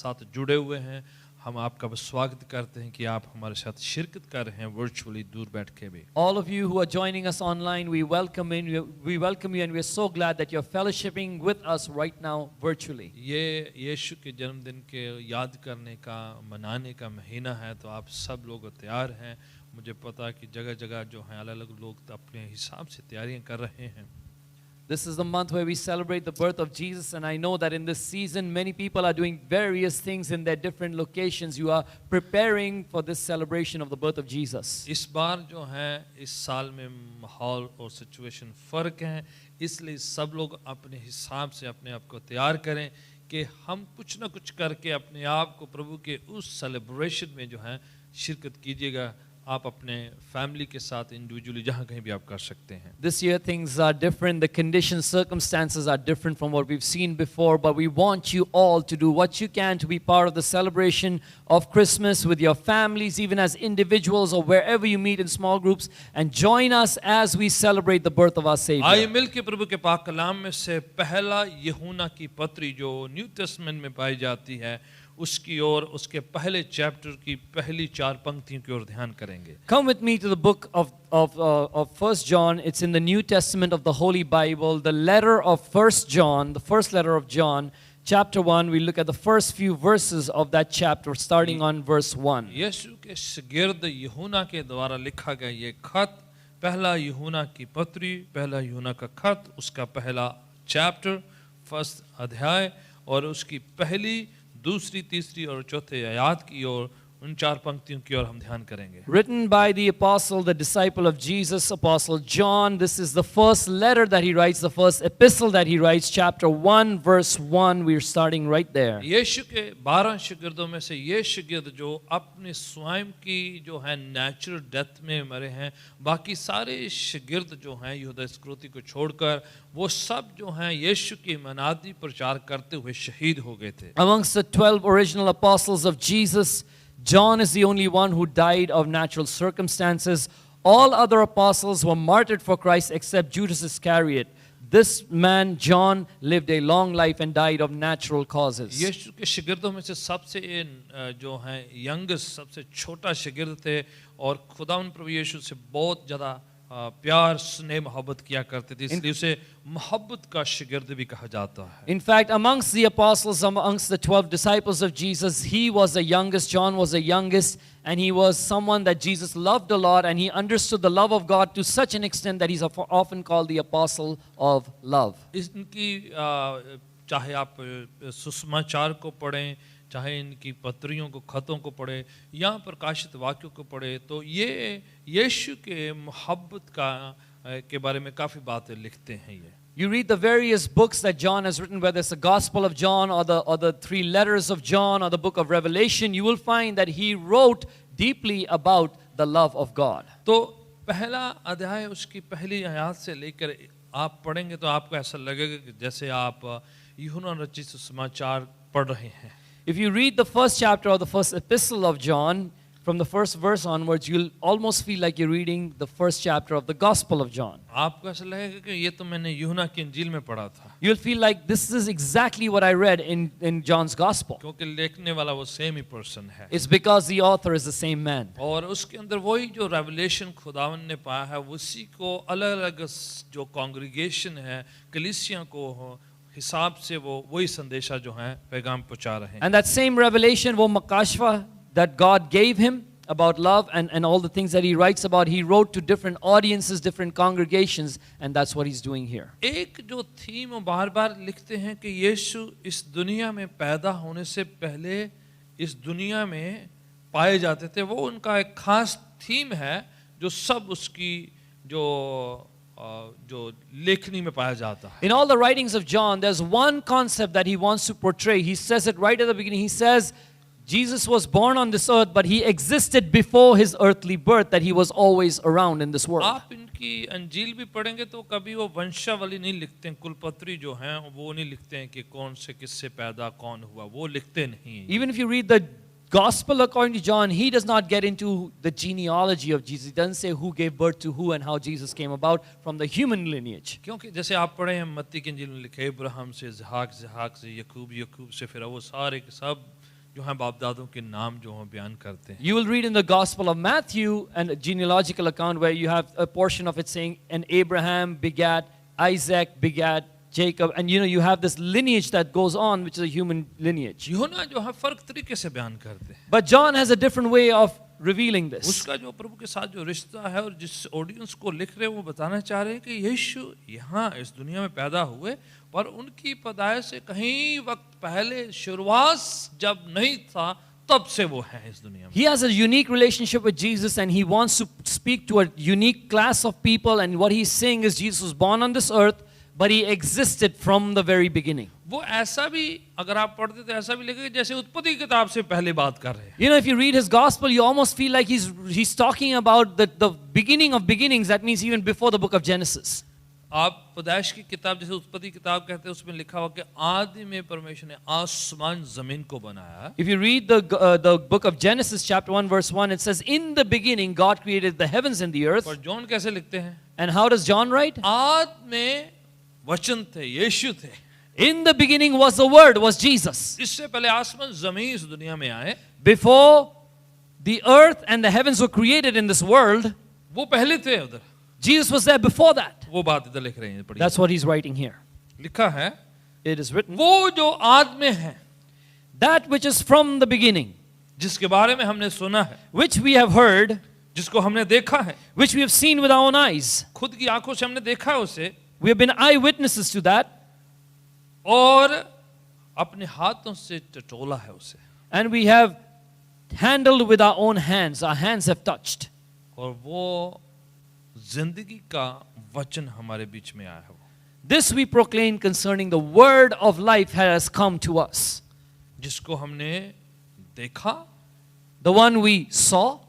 साथ जुड़े हुए हैं, हम आपका स्वागत करते हैं कि आप हमारे साथ शिरकत कर रहे हैं वर्चुअली दूर बैठ के भी। All of you who are joining us online, we welcome you and we are so glad that you're fellowshipping with us right now virtually. ये यीशु के जन्मदिन के याद करने का मनाने का महीना है, तो आप सब लोग तैयार हैं। मुझे पता है कि जगह जगह जो हैं अलग अलग लोग अपने हिसाब से तैयारियां कर रहे हैं। This is the month where we celebrate the birth of Jesus, and I know that in this season many people are doing various things in their different locations. You are preparing for this celebration of the birth of Jesus. इस बार जो है इस साल में माहौल और situation फ़र्क है, इसलिए सब लोग अपने हिसाब से अपने आप को तैयार करें कि हम कुछ ना कुछ करके अपने आप को प्रभु के उस सेलिब्रेशन में जो है शिरकत कीजिएगा। आप अपने फैमिली के साथ इंडिविजुअली जहाँ कहीं भी आप कर सकते हैं। This year things are different, the conditions, circumstances are different from what we've seen before, but we want you all to do what you can to be part of the celebration of Christmas with your families, even as individuals or wherever you meet in small groups, and join us as we celebrate the birth of our Savior. आइए मिलके प्रभु के पाक कलाम में से पहला यूहन्ना की पत्री जो न्यू टेस्टमेंट में पाई जाती है उसकी ओर, उसके पहले चैप्टर की पहली 4 पंक्तियों की ओर ध्यान करेंगे। Come with me to the book of 1 John. It's in the New Testament of the Holy Bible, the letter of 1 John, the first letter of John, chapter 1. We look at the first few verses of that chapter, starting on verse 1. यीशु के शागिर्द यूहन्ना के द्वारा लिखा गया ये खत, पहला यूहन्ना की पत्री, पहला यूहन्ना का खत, उसका पहला चैप्टर, फर्स्ट अध्याय, और उसकी पहली, दूसरी, तीसरी और चौथे आयत की ओर, उन 4 पंक्तियों की ओर हम ध्यान करेंगे। Written by the apostle, the disciple of Jesus, Apostle John. This is the first letter that he writes, the first epistle that he writes, chapter 1, verse 1. We're starting right there. यीशु के 12 शागिर्दों में से ये शागिर्द जो अपने स्वयं की जो है नेचुरल डेथ में मरे हैं, बाकी सारे शागिर्द जो हैं यहूदा इस्करियोती को छोड़कर वो सब जो हैं यीशु की मनादी प्रचार करते हुए शहीद हो गए थे। Amongst the 12 original apostles of Jesus, John is the only one who died of natural circumstances. All other apostles were martyred for Christ except Judas Iscariot. This man, John, lived a long life and died of natural causes. यीशु के शागिर्दों में से सबसे जो हैं youngest, सबसे छोटा शागिर्द थे और खुदावंद प्रभु यीशु से बहुत ज़्यादा प्यार स्नेह मोहब्बत किया करते थे, इसलिए उसे मोहब्बत का शागिर्द भी कहा जाता है। In fact, amongst the apostles, amongst the 12 disciples of Jesus, he was the youngest. John was the youngest, and he was someone that Jesus loved a lot, and he understood the love of God to such an extent that he's often called the apostle of love. इनकी चाहे आप सुसमाचार को पढ़ें, चाहे इनकी पत्रियों को, खतों को पढ़े या प्रकाशित वाक्यों को पढ़े, तो ये यीशु के मोहब्बत का के बारे में काफ़ी बातें लिखते हैं। ये You read the various books that John has written, whether it's the Gospel of John or the 3 letters of John or the book of Revelation, you will find that he wrote deeply about the love of God. तो पहला अध्याय उसकी पहली आयत से लेकर आप पढ़ेंगे तो आपको ऐसा लगेगा कि जैसे आप यूहन्ना रचित सुसमाचार पढ़ रहे हैं। If you read the first chapter or the first epistle of John, from the first verse onwards, you'll almost feel like you're reading the first chapter of the Gospel of John. आपको ऐसा लगेगा कि ये तो मैंने यूहन्ना की इंजील में पढ़ा था, You'll feel like this is exactly what I read in John's Gospel. क्योंकि लिखने वाला वो सेम ही पर्सन है It's because the author is the same man. और उसके अंदर वही जो रेवलेशन खुदावन ने पाया है उसी को अलग अलग जो कांग्रीगेशन है, कलीसिया को हिसाब से वो वही संदेशा जो है पैगाम पहुंचा रहे हैं। And that same revelation, वो makashfa that God gave him about love and all the things that he writes about, he wrote to different audiences, different congregations, and that's what he's doing here. एक जो theme बार-बार लिखते हैं कि यीशु इस दुनिया में पैदा होने से पहले इस दुनिया में पाए जाते थे, वो उनका एक खास थीम है जो सब उसकी जो लेखनी में पाया जाता है। In all the writings of John, there's one concept that he wants to portray. He says it right at the beginning. He says, Jesus was born on this earth, but he existed before his earthly birth, that he was always around in this world. आप इनकी अंजील भी पढ़ेंगे तो कभी वो वंशावली नहीं लिखते हैं, कुलपत्री जो हैं वो नहीं लिखते हैं कि कौन से किससे पैदा कौन हुआ, वो लिखते नहीं। Even if you read the Gospel according to John, he does not get into the genealogy of Jesus. He doesn't say who gave birth to who and how Jesus came about from the human lineage. क्योंकि जैसे आप पढ़े हैं मत्ती की इंजील में लिखे इब्राहिम से, इस्हाक से, याकूब से, फिर वो सारे के सब जो हैं बाप दादों के नाम जो हैं बयान करते हैं. You will read in the Gospel of Matthew and a genealogical account where you have a portion of it saying, and Abraham begat, Isaac begat Jacob, and you have this lineage that goes on, which is a human lineage. यूहन्ना जो है फर्क तरीके से बयान करते हैं. But John has a different way of revealing this. उसका जो प्रभु के साथ जो रिश्ता है और जिस ऑडियंस को लिख रहे हैं वो बताना चाह रहे हैं कि यीशु यहाँ इस दुनिया में पैदा हुए, पर उनकी पैदाइश से कहीं वक्त पहले शुरुआत जब नहीं था तब से वो है इस दुनिया में. He has a unique relationship with Jesus, and he wants to speak to a unique class of people, and what he's saying is Jesus was born on this earth, but he existed from the very beginning. वो ऐसा भी अगर आप पढ़ते तो ऐसा भी लगेगा जैसे उत्पत्ति की किताब से पहले बात कर रहे हैं. If you read his gospel, you almost feel like he's talking about the beginning of beginnings. That means even before the book of Genesis. आप पैदाइश की किताब जैसे उत्पत्ति किताब कहते हैं उसमें लिखा हुआ कि आदि में परमेश्वर ने आसमान जमीन को बनाया. If you read the book of Genesis chapter 1 verse 1, it says, in the beginning God created the heavens and the earth. पर जॉन कैसे लिखते हैं? And how does John write? आदि में वचन थे, यीशु थे. In the beginning was the Word, was Jesus. इससे पहले आसमान जमीन इस दुनिया में आए. Before the earth and the heavens were created in this world, वो पहले थे उधर. Jesus was there before that. वो बात इधर लिख रहे हैं. पढ़िए. That's what he's writing here. लिखा है It is written, वो जो आदि में है, that which is from the beginning, जिसके बारे में हमने सुना है, which we have heard, जिसको हमने देखा है, which we have seen with our own eyes. खुद की आंखों से हमने देखा है उसे, We have been eyewitnesses to that, और अपने हाथों से टटोला है उसे, and we have handled with our own hands. Our hands have touched. और वो जिंदगी का वचन हमारे बीच में आया है. This we proclaim concerning the word of life has come to us. जिसको हमने देखा, The one we saw,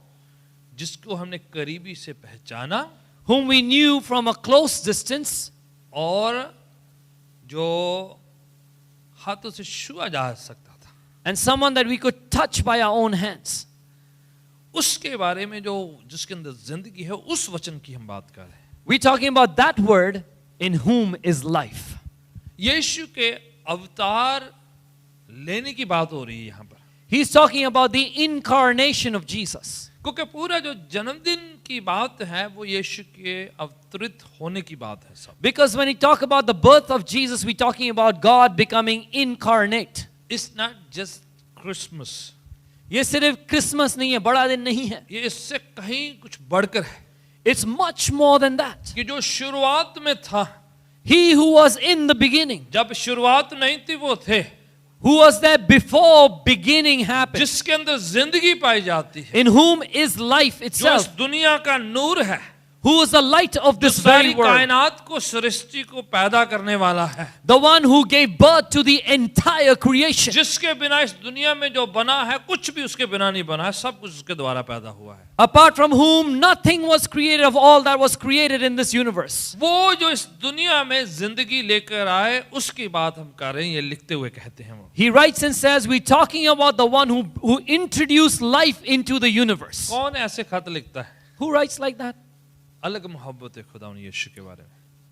जिसको हमने करीबी से पहचाना, whom we knew from a close distance, और जो हाथों से छुआ जा सकता था. and someone that we could touch by our own hands. उसके बारे में जो जिसके अंदर जिंदगी है उस वचन की हम बात कर रहे हैं. We're talking about that word in whom is life. यीशु के अवतार लेने की बात हो रही है यहाँ पर. He's talking about the incarnation of Jesus. क्योंकि पूरा जो जन्मदिन की बात है वो यीशु के अवतरित होने की बात है सब. Because when we talk about the birth of Jesus, we're talking about God becoming incarnate. It's not just Christmas. ये सिर्फ क्रिसमस नहीं है, बड़ा दिन नहीं है. ये इससे कहीं कुछ बढ़कर है. It's much more than that. कि जो शुरुआत में था, He who was in the beginning, जब शुरुआत नहीं थी वो थे, who was there before beginning happened, जिसके अंदर जिंदगी पाई जाती है, in whom is life जो इस itself, दुनिया का नूर है, who is the light of जो this सारी very world, कायनात को सृष्टि को पैदा करने वाला है, the one who gave birth to the entire creation. जिसके बिना इस दुनिया में जो बना है कुछ भी उसके बिना नहीं बना है, सब कुछ उसके द्वारा पैदा हुआ है. Apart from whom nothing was created of all that was created in this universe. वो जो इस दुनिया में जिंदगी लेकर आए उसकी बात हम कर रहे हैं. ये लिखते हुए कहते हैं वो. He writes and says, we're talking about the one who introduced life into the universe. कौन ऐसे खत लिखता है? Who writes like that? अलग मोहब्बत है खुदा यीशु के बारे में.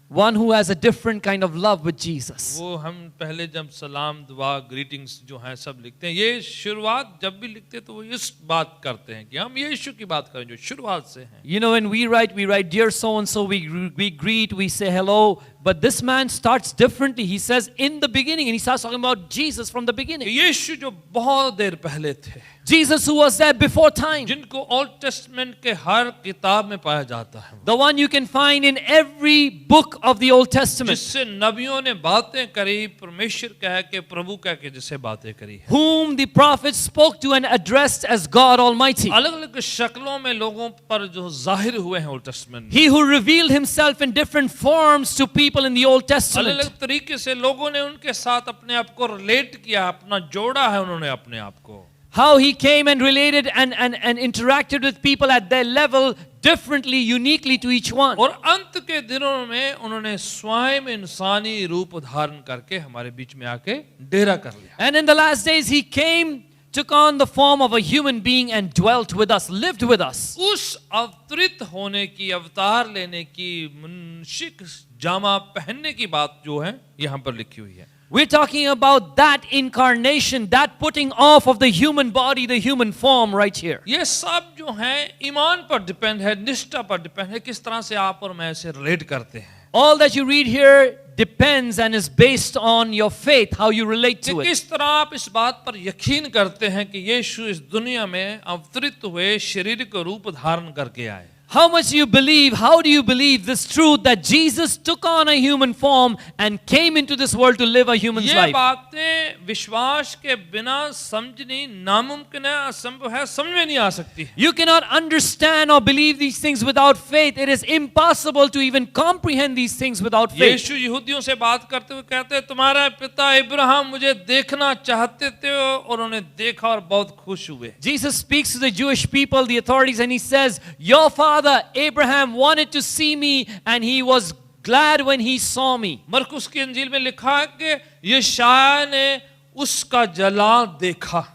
One who has a different kind of love with Jesus. वो हम पहले जब सलाम दुआ ग्रीटिंग्स जो है सब लिखते हैं, ये शुरुआत जब भी लिखते हैं तो वो इस बात करते हैं कि हम यीशु की बात करें जो शुरुआत से है. When we write dear so and so, we greet, we say hello, but this man starts differently. He says in the beginning, and he starts talking about Jesus from the beginning. यीशु जो बहुत देर पहले थे, Jesus who was there before time, जिनको old testament के हर किताब में पाया जाता है, the one you can find in every book of the Old Testament, जिससे नबियों ने बातें करी, परमेश्वर कह के प्रभु कह के जिससे बातें करी है, whom the prophets spoke to and addressed as God Almighty. अलग-अलग शक्लों में लोगों पर जो जाहिर हुए हैं ओल्ड टेस्टमेंट में. He who revealed himself in different forms to people in the Old Testament. अलग-अलग तरीके से लोगों ने उनके साथ अपने आप को रिलेट किया, अपना जोड़ा है उन्होंने अपने आप को. How he came and related and interacted with people at their level differently, uniquely to each one. और अंत के दिनों में उन्होंने स्वयं इंसानी रूप धारण करके हमारे बीच में आके डेरा कर लिया. And in the last days he came, took on the form of a human being and dwelt with us, lived with us. उस अवतरित होने की, अवतार लेने की, मनुष्य जामा पहनने की बात जो है यहाँ पर लिखी हुई है. We're talking about that incarnation, that putting off of the human body, the human form right here. ये सब जो है ईमान पर डिपेंड है, निष्ठा पर डिपेंड है, किस तरह से आप और मैं इसे रिलेट करते हैं. All that you read here depends and is based on your faith, how you relate कि to it. किस तरह आप इस बात पर यकीन करते हैं कि यीशु इस दुनिया में अवतरित हुए, शारीरिक रूप धारण करके आए. How much do you believe, how do you believe this truth that Jesus took on a human form and came into this world to live a human's ये life? बातें विश्वास के बिना समझनी नामुमकिन है, असंभव है, समझ में नहीं आ सकती है. You cannot understand or believe these things without faith. It is impossible to even comprehend these things without faith. यीशु यहूदियों से बात करते हुए कहते हैं, तुम्हारा पिता इब्राहिम मुझे देखना चाहते थे और उन्हें देखा और बहुत खुश हुए. Jesus speaks to the Jewish people, the authorities, and he says, your father Abraham wanted to see me and he was glad when he saw me. मरकुस की इंजील में लिखा है कि यशायाह ने उसका जलाल देखा.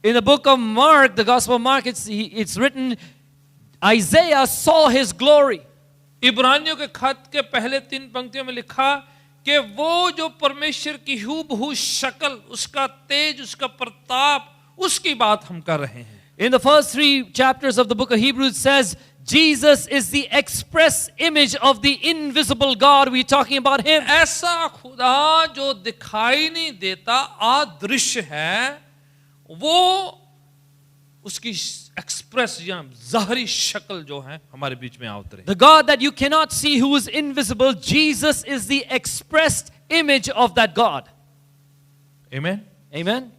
In the book of Mark, the Gospel of Mark, it's written, Isaiah saw his glory. इब्रानियों के खत के पहले 3 पंक्तियों में लिखा कि वो जो परमेश्वर की हूबहू शक्ल, उसका तेज, उसका प्रताप, उसकी बात हम कर रहे हैं. In the first 3 chapters of the book of Hebrews, it says, Jesus is the express image of the invisible God. We're talking about him. ऐसा खुदा जो दिखाई नहीं देता, अदृश्य है, वो उसकी एक्सप्रेस या ज़ाहरी शक्ल जो है हमारे बीच में अवतरे. The God that you cannot see, who is invisible, Jesus is the expressed image of that God. Amen. Amen.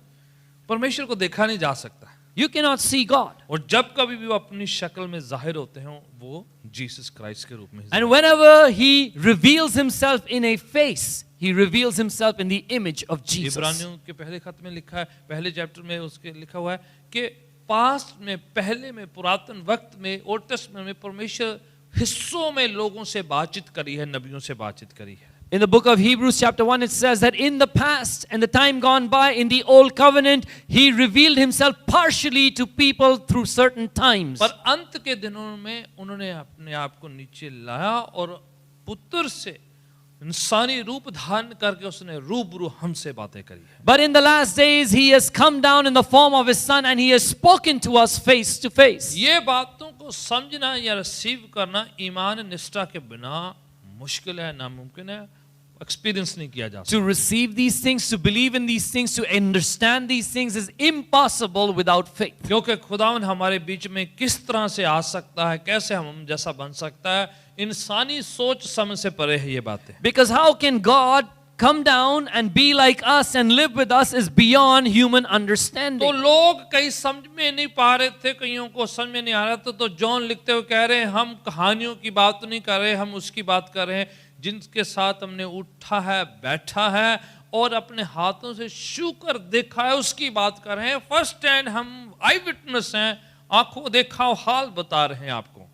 परमेश्वर को देखा नहीं जा सकता. You cannot see God. और जब कभी भी वो अपनी शक्ल में जाहिर होते हैं, वो जीसस क्राइस्ट के रूप में. And whenever he reveals himself in a face, he reveals himself in the image of Jesus. इब्रानियों के पहले खत में लिखा है, पहले चैप्टर में उसके लिखा हुआ है कि पास्ट में, पहले में, पुरातन वक्त में, ओल्ड टेस्टमेंट में परमेश्वर हिस्सों में लोगों से बातचीत करी है, नबियों से बातचीत करी है. In the book of Hebrews chapter 1, it says that in the past and the time gone by in the old covenant, he revealed himself partially to people through certain times. पर अंत के दिनों में उन्होंने अपने आप को नीचे लाया और पुत्र से इंसानी रूप धारण करके उसने रूबरू हमसे बातें करी है. But in the last days, he has come down in the form of his son and he has spoken to us face to face. ये बातों को समझना या रिसीव करना ईमान निष्ठा के बिना मुश्किल है, नामुमकिन है, एक्सपीरियंस नहीं किया जा सकता. To receive these things, to believe in these things, to understand these things is impossible without faith. क्योंकि खुदावन हमारे बीच में किस तरह से आ सकता है, कैसे हम जैसा बन सकता है, इंसानी सोच समझ से परे है ये बातें. Because how can God come down and be like us and live with us is beyond human तो understanding. लोग कई समझ में नहीं पा रहे थे, कईयों को समझ में नहीं आ रहा था, तो जॉन लिखते हुए कह रहे हैं, हम कहानियों की बात नहीं कर रहे, हम उसकी बात कर रहे हैं जिनके साथ हमने उठा है, बैठा है और अपने हाथों से छू कर देखा है, उसकी बात कर रहे हैं. फर्स्ट हैंड हम आई विटनेस हैं, आंखों देखा हाल बता रहे हैं आपको.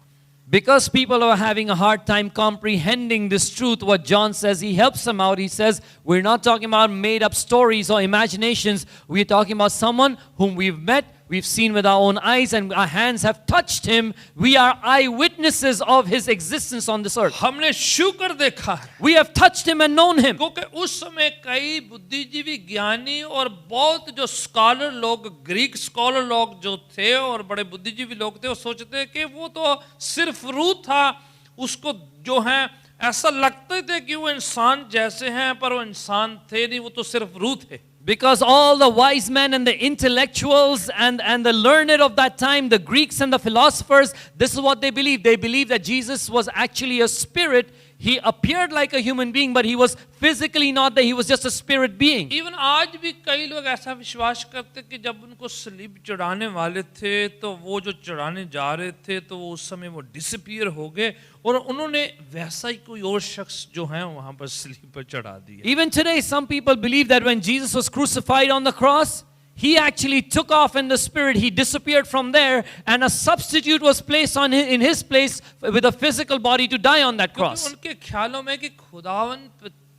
Because people are having a hard time comprehending this truth, what John says, he helps them out. He says, we're not talking about made up stories or imaginations. We're talking about someone whom we've met, we've seen with our own eyes, and our hands have touched him. We are eyewitnesses of his existence on this earth. हमने छू कर देखा है. We have touched him and known him. क्योंकि उस समय कई बुद्धिजीवी, ज्ञानी और बहुत जो स्कॉलर लोग, ग्रीक स्कॉलर लोग जो थे और बड़े बुद्धिजीवी लोग थे, वो सोचते हैं कि वो तो सिर्फ रूह था, उसको जो है ऐसा लगते थे कि वो इंसान जैसे हैं, पर वो इंसान थे नहीं, वो तो सिर्फ रूह थे. Because all the wise men and the intellectuals and the learned of that time, the Greeks and the philosophers, this is what they believed. They believed that Jesus was actually a spirit. He appeared like a human being, but he was physically not there. He was just a spirit being. Even आज भी कई लोग ऐसा विश्वास करते कि जब उनको सलीब चढ़ाने वाले थे, तो वो जो चढ़ाने जा रहे थे, तो वो उस समय वो डिसअपीयर हो गए और उन्होंने वैसा ही कोई और शख्स जो है वहां पर सलीब पर चढ़ा दिया. Even today, some people believe that when Jesus was crucified on the cross, he actually took off in the spirit. He disappeared from there, and a substitute was placed in his place with a physical body to die on that cross. क्योंकि उनके ख्यालों में कि खुदावन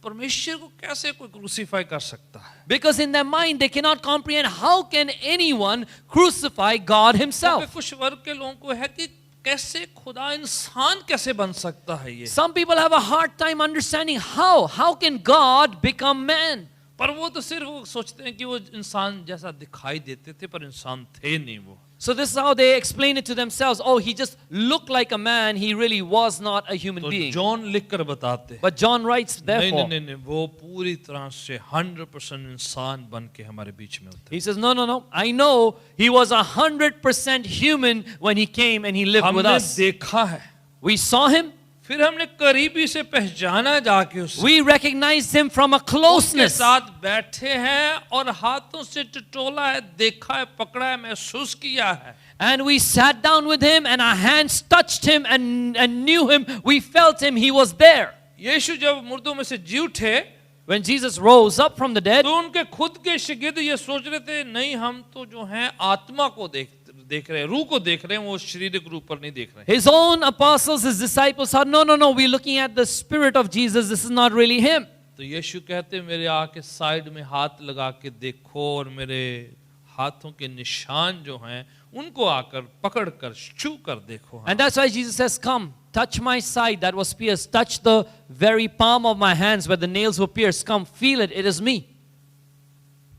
परमेश्वर को कैसे कोई क्रूसीफाई कर सकता है. Because in their mind they cannot comprehend how can anyone crucify God himself. क्योंकि कुछ वर्ग के लोगों को है कि कैसे खुदा इंसान कैसे बन सकता है ये. Some people have a hard time understanding how can God become man. पर वो तो सिर्फ वो सोचते हैं कि वो इंसान जैसा दिखाई देते थे पर इंसान थे नहीं वो। So this is how they explain it to themselves. Oh, he just looked like a man. He really was not a human तो being. जॉन लिखकर बताते हैं But John writes, नहीं therefore, नहीं नहीं वो पूरी तरह से 100% इंसान बन के हमारे बीच में होते he says, no. I know he was 100% human when he came and he lived with हमने us. देखा है, We saw him. फिर हमने करीबी से पहचाना जाके उसको, We recognized him from a उसके closeness. साथ बैठे हैं और हाथों से टटोला है, देखा है, पकड़ा है, महसूस किया है। And we sat down with him and our hands touched him and knew him. We felt him. He was there. यीशु जब मुर्दों में से जी उठे When Jesus rose up from the dead, तो उनके खुद के शागिर्द ये सोच रहे थे नहीं हम तो जो हैं आत्मा को देख रहे हैं, रूह को देख रहे हैं, वो शारीरिक रूप पर नहीं देख रहे हैं। his own apostles, his disciples thought, no, we're looking at the spirit of Jesus. This is not really him. तो यीशु कहते मेरे आके साइड में हाथ लगा के देखो और मेरे हाथों के निशान जो हैं उनको आकर पकड़ कर छू कर देखो। And that's why Jesus says, come, touch my side that was pierced. Touch the very palm of my hands where the nails were pierced. Come, feel it. It is me.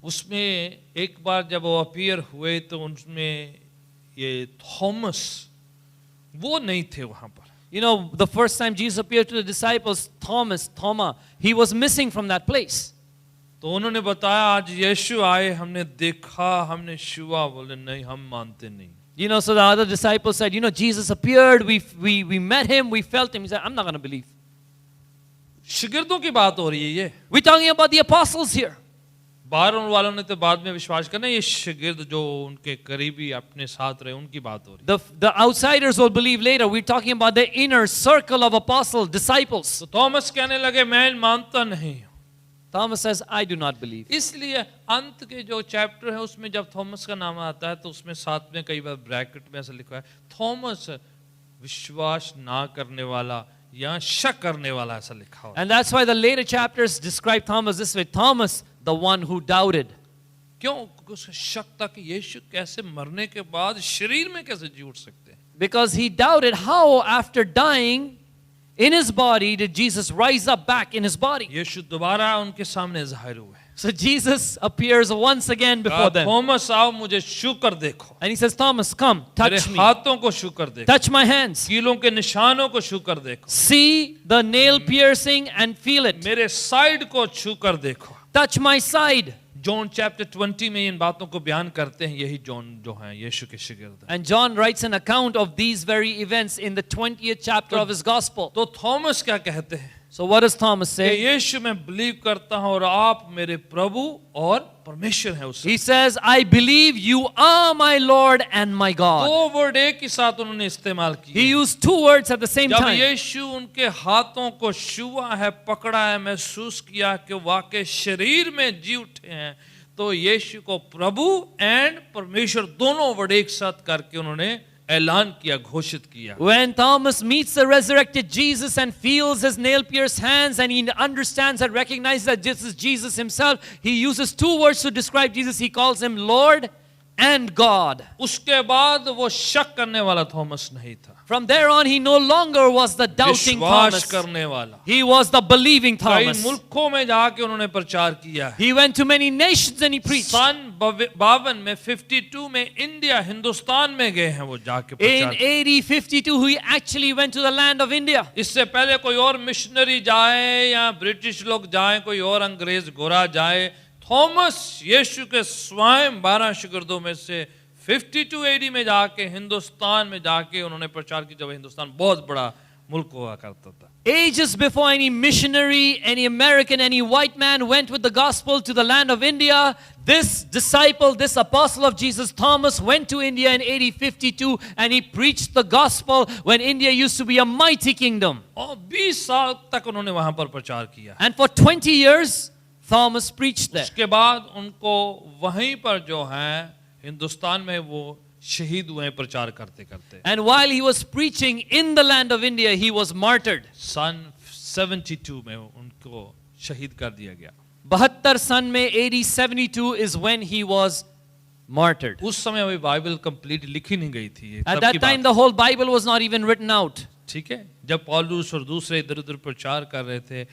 उसमें एक बार जब वो अपीयर हुए तो उसमें ये Thomas वो नहीं थे वहां पर। You know, the first time Jesus appeared to the disciples, Thomas, he was missing from that place. तो उन्होंने बताया आज यीशु आए, हमने देखा, हमने छुआ, बोले नहीं हम मानते नहीं। You know, so the other disciples said, you know, Jesus appeared, we met him, we felt him. He said, I'm not going to believe. शागिर्दों की बात हो रही है ये, We're talking about the apostles here. बाहर वालों ने तो बाद में विश्वास करना, ये शागिर्द जो उनके करीबी अपने साथ रहे उनकी बात हो रही है। The outsiders will believe later. We're talking about the inner circle of apostles, disciples. तो थॉमस कहने लगे मैं मानता नहीं। Thomas says, I do not believe. इसलिए अंत के जो चैप्टर है उसमें जब थॉमस का नाम आता है तो उसमें साथ में कई बार ब्रैकेट में ऐसा लिखा है थॉमस विश्वास ना करने वाला या शक करने वाला, ऐसा लिखा हुआ। And that's why the later chapters describe Thomas this way. Thomas, the one who doubted. क्यों? क्योंकि उसका शक था कि यीशु कैसे मरने के बाद शरीर में कैसे जी उठ सकते हैं। Because he doubted how after dying in his body did Jesus rise up back in his body. यीशु दोबारा उनके सामने ज़ाहिर हुए। So Jesus appears once again before them. Thomas आओ मुझे छू कर देखो। And he says, Thomas, come, मेरे touch me. हाथों को छू कर देखो। Touch my hands. कीलों के निशानों को छू कर देखो। See the nail piercing and feel it. मेरे साइड को छू कर देखो। Touch my side. John chapter 20 में इन बातों को बयान करते हैं यही जॉन जो हैं यीशु के शागिर्द। And John writes an account of these very events in the 20th chapter of his gospel. तो थॉमस क्या कहते हैं? So what does Thomas कि say? यीशु मैं बिलीव करता हूं और आप मेरे प्रभु और परमेश्वर हैं उससे। He says, I believe you are my Lord and my God. दो वर्ड एक ही साथ उन्होंने इस्तेमाल He किए। used two words at the same जब time. यीशु उनके हाथों को छुआ है, पकड़ा है, महसूस किया कि वाकई शरीर में जी उठे हैं, तो यीशु को प्रभु एंड परमेश्वर दोनों वर्ड एक साथ करके उन्होंने ऐलान किया, घोषित किया। When Thomas meets the resurrected Jesus and feels his nail-pierced hands and he understands and recognizes that this is Jesus himself, he uses two words to describe Jesus. He calls him Lord and God. उसके बाद वो शक करने वाला Thomas नहीं था, From there on, he no longer was the doubting विश्वास Thomas. करने वाला। He was the believing कई Thomas. मुल्कों में जाके उन्होंने प्रचार किया है। He went to many nations and he preached. सन 52 में 52 में इंडिया हिंदुस्तान में गए हैं वो जाके In प्रचार। AD 52, he actually went to the land of India. इससे पहले कोई और मिशनरी जाए या ब्रिटिश लोग जाए, कोई और अंग्रेज गोरा जाए, थॉमस यीशु के स्वयं 12 शागिर्दों में से 52 एडी में जाके हिंदुस्तान में जाके उन्होंने प्रचार की, जब हिंदुस्तान बहुत बड़ा मुल्क हुआ करता था। Ages before any missionary, any American, any white man went with the gospel to the land of India, this disciple, this apostle of Jesus, Thomas, went to India in AD 52 and he preached the gospel when India used to be a mighty kingdom. और 20 साल तक उन्होंने वहां पर प्रचार किया। And for 20 years, Thomas preached there. उसके बाद उनको वहीं पर जो है हिंदुस्तान में वो शहीद हुए प्रचार करते करते। And while he was preaching in the land of India, he was martyred. सन 72 में उनको शहीद कर दिया गया। 72 सन में AD 72 is when he was martyred. उस समय अभी बाइबल कंप्लीट लिखी नहीं गई थी। At that time, the whole Bible was not even written out. ठीक है, जब पौलुस और दूसरे इधर उधर प्रचार कर रहे थे,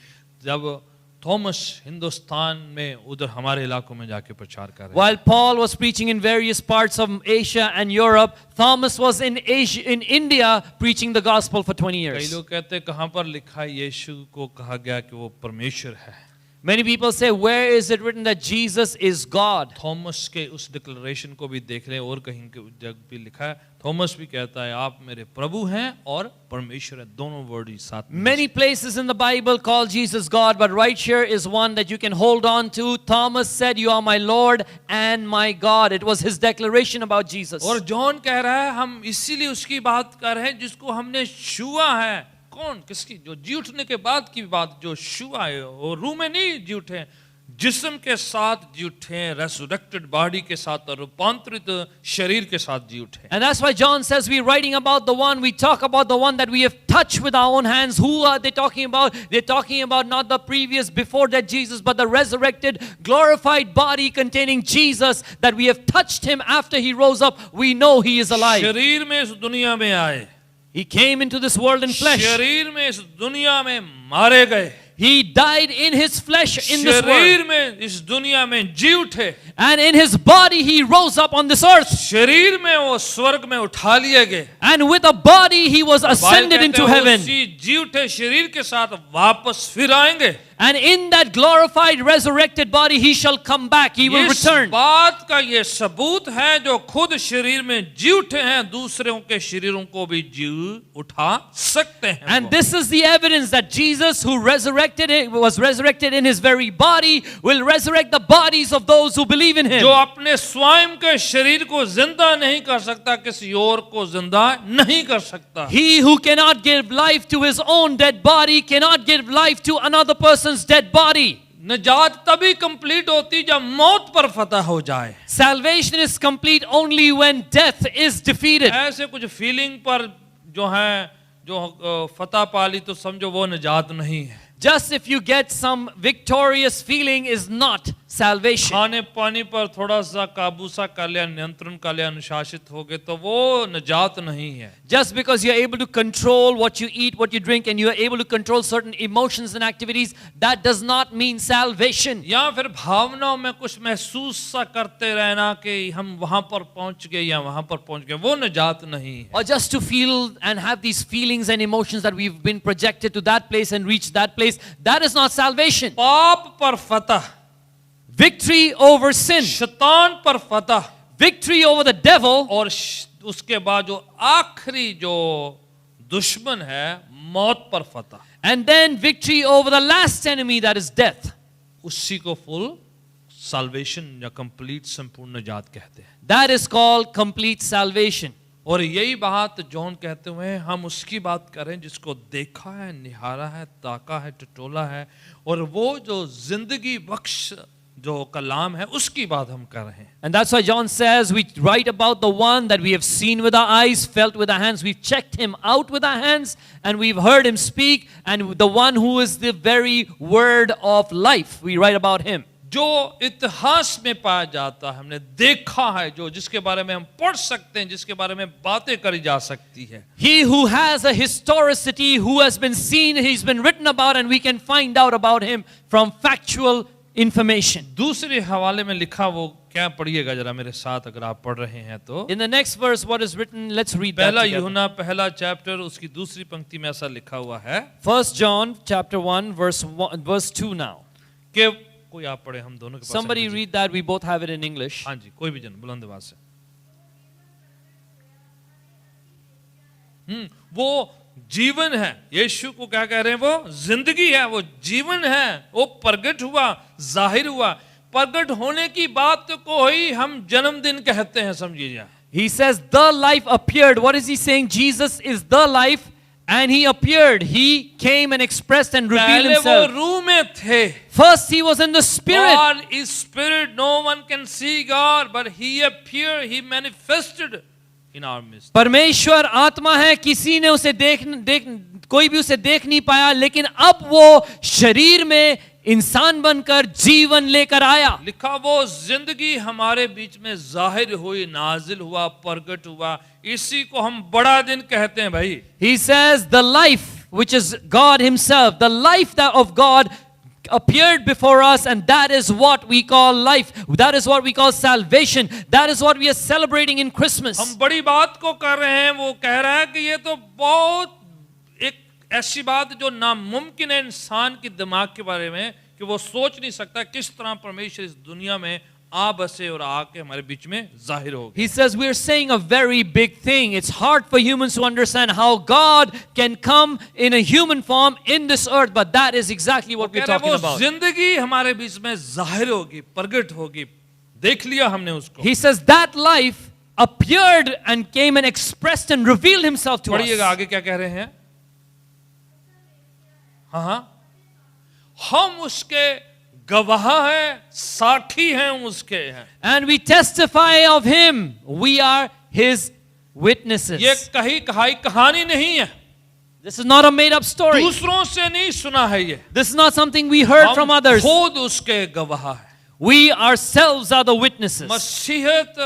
जब थॉमस हिंदुस्तान में उधर हमारे इलाकों में जाके प्रचार कर रहे हैं। While Paul was preaching in various parts of Asia and Europe, Thomas was in India preaching the gospel for 20 कई years. लोग कहते हैं कहाँ पर लिखा है यीशु को कहा गया कि वो परमेश्वर है। Many people say, where is it written that Jesus is God? Thomas के उस डिक्लेरेशन को भी देख लें, और कहीं के जग भी लिखा है, थॉमस भी कहता है आप मेरे प्रभु हैं और परमेश्वर हैं, दोनों वर्ड ही साथ में। Many places in the Bible call Jesus God, but right here is one that you can hold on to. Thomas said, you are my Lord and my God. It was his declaration about Jesus. और John कह रहा है हम इसीलिए उसकी बात कर रहे हैं जिसको हमने छुआ है। कौन? किसकी? जो जी उठने के बाद की बात, जो छुआ है, और रूह में नहीं जी उठे, जिस्म के साथ जी उठे, रेसुरेक्टेड बॉडी के साथ और रूपांतरित शरीर के साथ जी उठे। And that's why John says we're writing about the one, we talk about the one that we have touched with our own hands. Who are they talking about? They're talking about not the previous, before that Jesus, but the resurrected, glorified body containing Jesus, that we have touched him after he rose up. We know he is alive. शरीर में इस दुनिया में आए, He came into this world in flesh. शरीर में इस दुनिया में मारे गए, He died in his flesh in this शरीर world. में इस दुनिया में जी उठे, And in his body he rose up on this earth. शरीर में वो स्वर्ग में उठा लिए गए। And with a body he was ascended Bible into कहते हैं, heaven. उसी जी उठे शरीर के साथ वापस फिर आएंगे। And in that glorified, resurrected body, he shall come back. He will इस return. बात का ये सबूत है जो खुद शरीर में जी उठे हैं, दूसरों के शरीरों को भी जी उठा सकते हैं। And this is the evidence that Jesus, who was resurrected in his very body, will resurrect the bodies of those who believe in him. जो अपने स्वयं के शरीर को जिंदा नहीं कर सकता, किसी और को जिंदा नहीं कर सकता। He who cannot give life to his own dead body cannot give life to another person's dead body. निजात तभी कंप्लीट होती जब मौत पर फतह हो जाए। Salvation is complete only when death is defeated. ऐसे कुछ फीलिंग पर जो है, जो फतह पाली तो समझो वो निजात नहीं है। Just if you get some victorious feeling is not salvation. खाने पानी पर थोड़ा सा काबू सा कर लिया, नियंत्रण कर लिया, अनुशासित हो गए तो वो निजात नहीं है। Just because you're able to control what you eat, what you drink, and you are able to control certain emotions and activities, that does not mean salvation. या फिर भावनाओं में कुछ महसूस सा करते रहना कि हम वहां पर पहुंच गए या वहां पर पहुंच गए, वो निजात नहीं है। Or just to feel and have these feelings and emotions that we've been projected to that place and reached that place, that is not salvation. पाप पर फतह, Victory over sin, शैतान पर फतह, victory over the devil, और उसके बाद जो आखिरी जो दुश्मन है मौत पर फतह, and then victory over the last enemy, that is death. उसी को फुल साल्वेशन या कंप्लीट संपूर्ण निजात कहते हैं। That is called complete salvation. और यही बात जॉन कहते हुए हम उसकी बात करें जिसको देखा है, निहारा है, ताका है, टटोला है, और वो जो जिंदगी बख्श जो कलाम है उसकी बात हम कर रहे हैं। And that's why John says we write about the one that we have seen with our eyes, felt with our hands, we've checked him out with our hands, and we've heard him speak, and the one who is the very word of life, we write about him. जो इतिहास में पाया जाता है, हमने देखा है, जो जिसके बारे में हम पढ़ सकते हैं, जिसके बारे में बातें करी जा सकती है। He who has a historicity, who has been seen, he's been written about, and we can find out about him from factual information. दूसरे हवाले में लिखा वो क्या पढ़िएगा जरा मेरे साथ अगर आप पढ़ रहे हैं तो। In the next verse, what is written, let's read that पहला together. यूहन्ना पहला चैप्टर उसकी दूसरी पंक्ति में ऐसा लिखा हुआ है 1 John chapter 1 verse 2 now. कि कोई आप पढ़े, हम दोनों के पास Somebody अंग्रेजी। read that, we both have it in English. हाँ जी, कोई भी जन बुलंद आवाज से। वो जीवन है, यीशु को क्या कह रहे हैं, वो जिंदगी है, वो जीवन है, वो प्रगट हुआ, जाहिर हुआ। प्रगट होने की बात को ही हम जन्मदिन कहते हैं, समझिए। He says the life appeared. What is he saying? Jesus is the life, and he appeared. He came and expressed and revealed पहले वो himself. रूह में थे। First he was in the spirit. God is spirit. No one can see God, but he appeared, he manifested in our midst. परमेश्वर आत्मा है, किसी ने उसे कोई भी उसे देख नहीं पाया, लेकिन अब वो शरीर में इंसान बनकर जीवन लेकर आया। लिखा वो जिंदगी हमारे बीच में जाहिर हुई, नाजिल हुआ, प्रगट हुआ, इसी को हम बड़ा दिन कहते हैं भाई। He says the life which is God himself, the life that of God appeared before us, and that is what we call life. That is what we call salvation. That is what we are celebrating in Christmas. हम बड़ी बात को कर रहे हैं, वो कह रहा है कि ये तो बहुत एक ऐसी बात जो नामुमकिन है इंसान के दिमाग के बारे में, कि वो सोच नहीं सकता किस तरह परमेश्वर इस दुनिया में आ बसे और आके हमारे बीच में जाहिर हो गए. He says we are saying a very big thing. It's hard for humans to understand how God can come in a human form in this earth, but that is exactly what we're talking वो about. जिंदगी हमारे बीच में जाहिर होगी, प्रगट होगी. देख लिया हमने उसको. He says that life appeared and came and expressed and revealed himself to पढ़िएगा us. आगे क्या कह रहे हैं. हाँ, हम उसके गवाह हैं, साक्षी हैं उसके हैं. And we testify of him. We are his witnesses. ये कही कहाई कहानी नहीं है. This is not a made up story. दूसरों से नहीं सुना है ये. This is not something we heard from हम others. खुद उसके गवाह हैं. We ourselves are the witnesses. मसीहत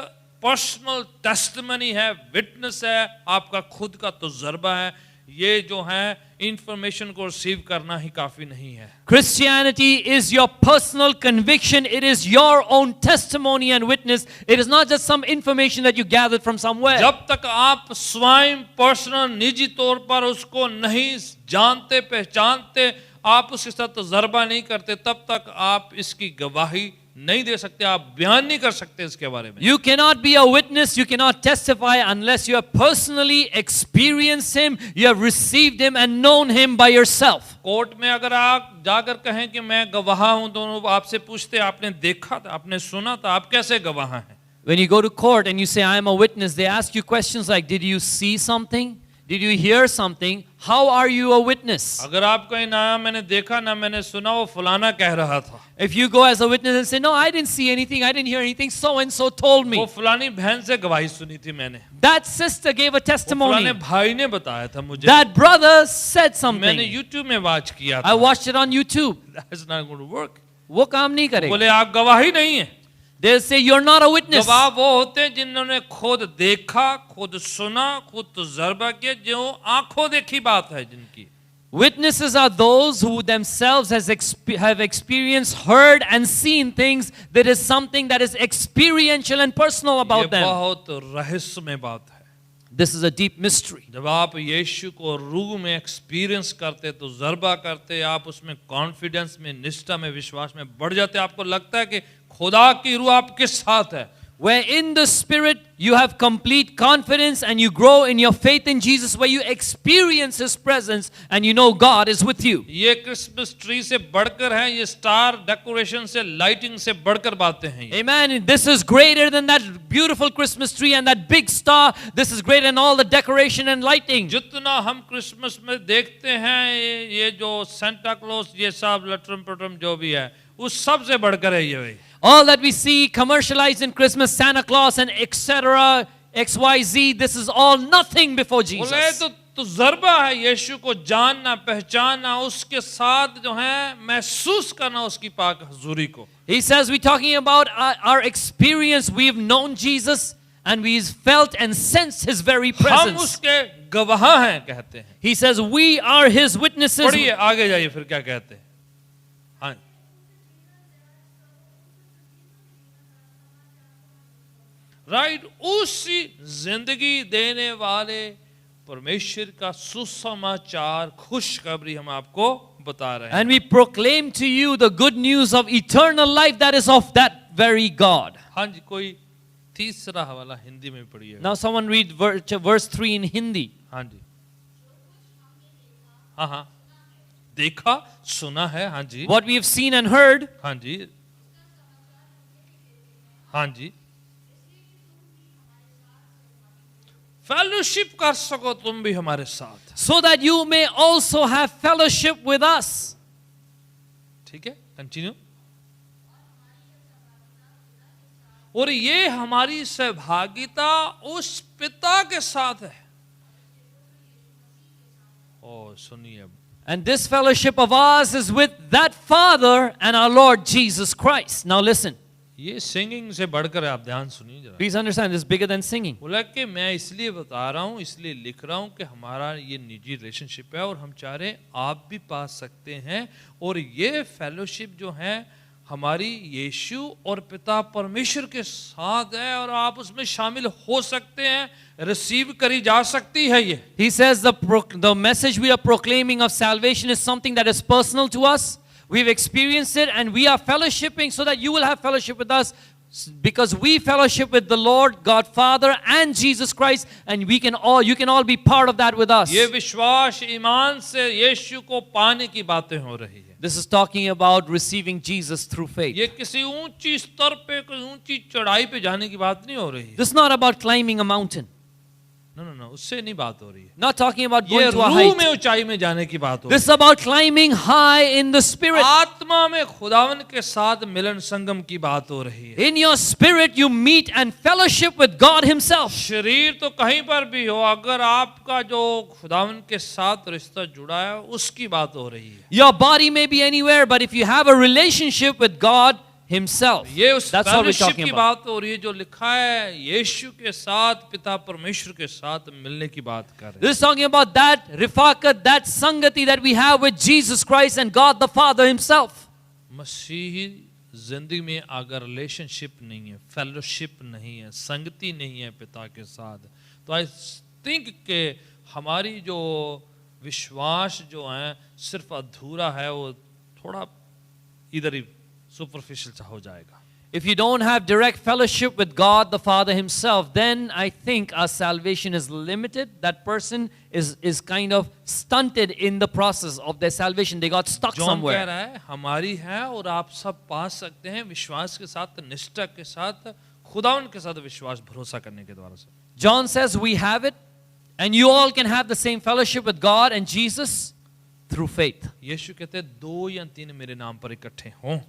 पर्सनल टेस्टिमनी है, विटनेस है, आपका खुद का तजुर्बा है. ये जो है इंफॉर्मेशन को रिसीव करना ही काफी नहीं है. Christianity is your personal conviction. It is your own testimony and witness. It is not just some information that you gathered from somewhere. जब तक आप स्वयं पर्सनल निजी तौर पर उसको नहीं जानते पहचानते, आप उसके साथ तजुर्बा नहीं करते, तब तक आप इसकी गवाही नहीं दे सकते, आप बयान नहीं कर सकते इसके बारे में. You cannot be a witness, you cannot testify unless you have personally experienced him, you have received him and known him by yourself. Court में अगर आप जाकर कहें कि मैं गवाह हूं, दोनों आपसे पूछते आपने देखा था, आपने सुना था, आप कैसे गवाह हैं? When you go to court and you say I am a witness, they ask you questions like, did you see something? Did you hear something? How are you a witness? अगर आप कहें ना मैंने देखा ना मैंने सुना, वो फलाना कह रहा था, If you go as a witness and say, no, I didn't see anything, I didn't hear anything, so and so told वो me. फलानी बहन से गवाही सुनी थी मैंने, That sister gave a वो फलाने testimony. भाई ने बताया था मुझे, That brother said मैंने something. YouTube में वाच किया I था. watched it on YouTube. That's not going to work. वो काम नहीं करेगा. बोले आप गवाही नहीं है. They'll say you're not a witness. गवाह वो होते हैं जिन्होंने खुद देखा, खुद सुना, खुद तजुर्बा किया, जो आंखों देखी बात है जिनकी. Witnesses are those who themselves have experienced, heard and seen things. There is something that is experiential and personal ये about them. बहुत रहस्यमय बात है. This is a deep mystery. जब आप यीशु को रूह में एक्सपीरियंस करते, तजुर्बा करते, आप उसमें कॉन्फिडेंस में, निष्ठा में, विश्वास में बढ़ जाते, आपको लगता है कि खुदा की रूह आपके साथ है. Where in the Spirit you have complete confidence and you grow in your faith in Jesus, where you experience His presence and you know God is with you. ये क्रिसमस ट्री से बढ़कर है, ये स्टार डेकोरेशन से, lighting से बढ़कर बातें हैं. Amen. This is greater than that beautiful Christmas tree and that big star. This is greater than all the decoration and lighting. जितना हम क्रिसमस में देखते हैं, ये जो सेंटा क्लॉज, ये सब लटरम पटरम जो भी है, उस सब से बढ़कर है ये. All that we see commercialized in Christmas, Santa Claus and etc., XYZ, this is all nothing before Jesus. बोले तो तजुर्बा है यीशु को जानना, पहचानना, उसके साथ जो है महसूस करना उसकी पाक हुजूरी को. He says we're talking about our experience. We've known Jesus and we've felt and sensed His very हम presence. उसके गवाह हैं कहते हैं. He says we are His witnesses. पढ़िए आगे जाइए फिर क्या कहते हैं. हाँ, राइट, उसी जिंदगी देने वाले परमेश्वर का सुसमाचार, खुशखबरी हम आपको बता रहे हैं. And we proclaim to you the good news of eternal life that is of that very God. हाँ जी, कोई तीसरा हवाला हिंदी में पढ़िए. Now someone read verse 3 in Hindi. हाँ जी, हाँ हाँ, देखा सुना है. हाँ जी, What we have seen and heard, हाँ जी, हाँ जी, फेलोशिप कर सको तुम भी हमारे साथ. so that you may also have fellowship with us. ठीक है, कंटिन्यू. और ये हमारी सहभागिता उस पिता के साथ है. ओ सुनिए, And this fellowship of ours is with that Father and our Lord Jesus Christ. Now listen. ये सिंगिंग से बढ़कर आप ध्यान सुनिए जरा। Please understand, this is bigger than singing. बोला कि मैं इसलिए बता रहा हूँ, इसलिए लिख रहा हूँ कि हमारा ये निजी रिलेशनशिप है और हम चाह रहे हैं आप भी पा सकते हैं, और ये फेलोशिप जो है हमारी यीशु और पिता परमेश्वर के साथ है, और आप उसमें शामिल हो सकते हैं, रिसीव करी जा सकती है ये। He says the message we are proclaiming of salvation is something that is personal to us. We've experienced it and we are fellowshipping so that you will have fellowship with us, because we fellowship with the Lord God Father and Jesus Christ, and you can all be part of that with us. ये विश्वास ईमान से यीशु को पाने की बातें हो रही है। This is talking about receiving Jesus through faith. ये किसी ऊंची स्तर पे, कोई ऊंची चढ़ाई पे जाने की बात नहीं हो रही है। This is not about climbing a mountain. No, उससे नहीं बात हो रही है। Not talking about ये going to a रूह में height. ऊंचाई में जाने की बात हो This is about climbing high in the spirit. आत्मा में खुदावन के साथ मिलन संगम की बात हो रही है। In your spirit you meet and fellowship with God himself. शरीर तो कहीं पर भी हो, अगर आपका जो खुदावन के साथ रिश्ता जुड़ा है उसकी बात हो रही है। Your body may be anywhere, but if you have a relationship with God himself, ये उस that's what we're fellowship talking की about. बात हो रही है जो लिखा है यीशु के साथ पिता परमेश्वर के साथ मिलने की बात कर रहे हैं। This is talking about that rifakat, that sangati that we have with Jesus Christ and God the Father himself. मसीही जिंदगी में अगर रिलेशनशिप नहीं है, फेलोशिप नहीं है, संगति नहीं है पिता के साथ, तो आई थिंक कि हमारी जो विश्वास जो है सिर्फ अधूरा है, वो थोड़ा इधर ही सुपरफिशियल सा हो जाएगा। If you don't have direct fellowship with God the Father himself, then I think our salvation is limited. That person is kind of stunted in the process of their salvation. They got stuck John कह somewhere. रहा है हमारी है और आप सब पा सकते हैं विश्वास के साथ, निष्ठा के साथ, खुदावन के साथ विश्वास भरोसा करने के द्वारा से। John says we have it, and you all can have the same fellowship with God and Jesus through faith. यीशु कहते हैं 2 या 3 मेरे नाम पर इकट्ठे हों,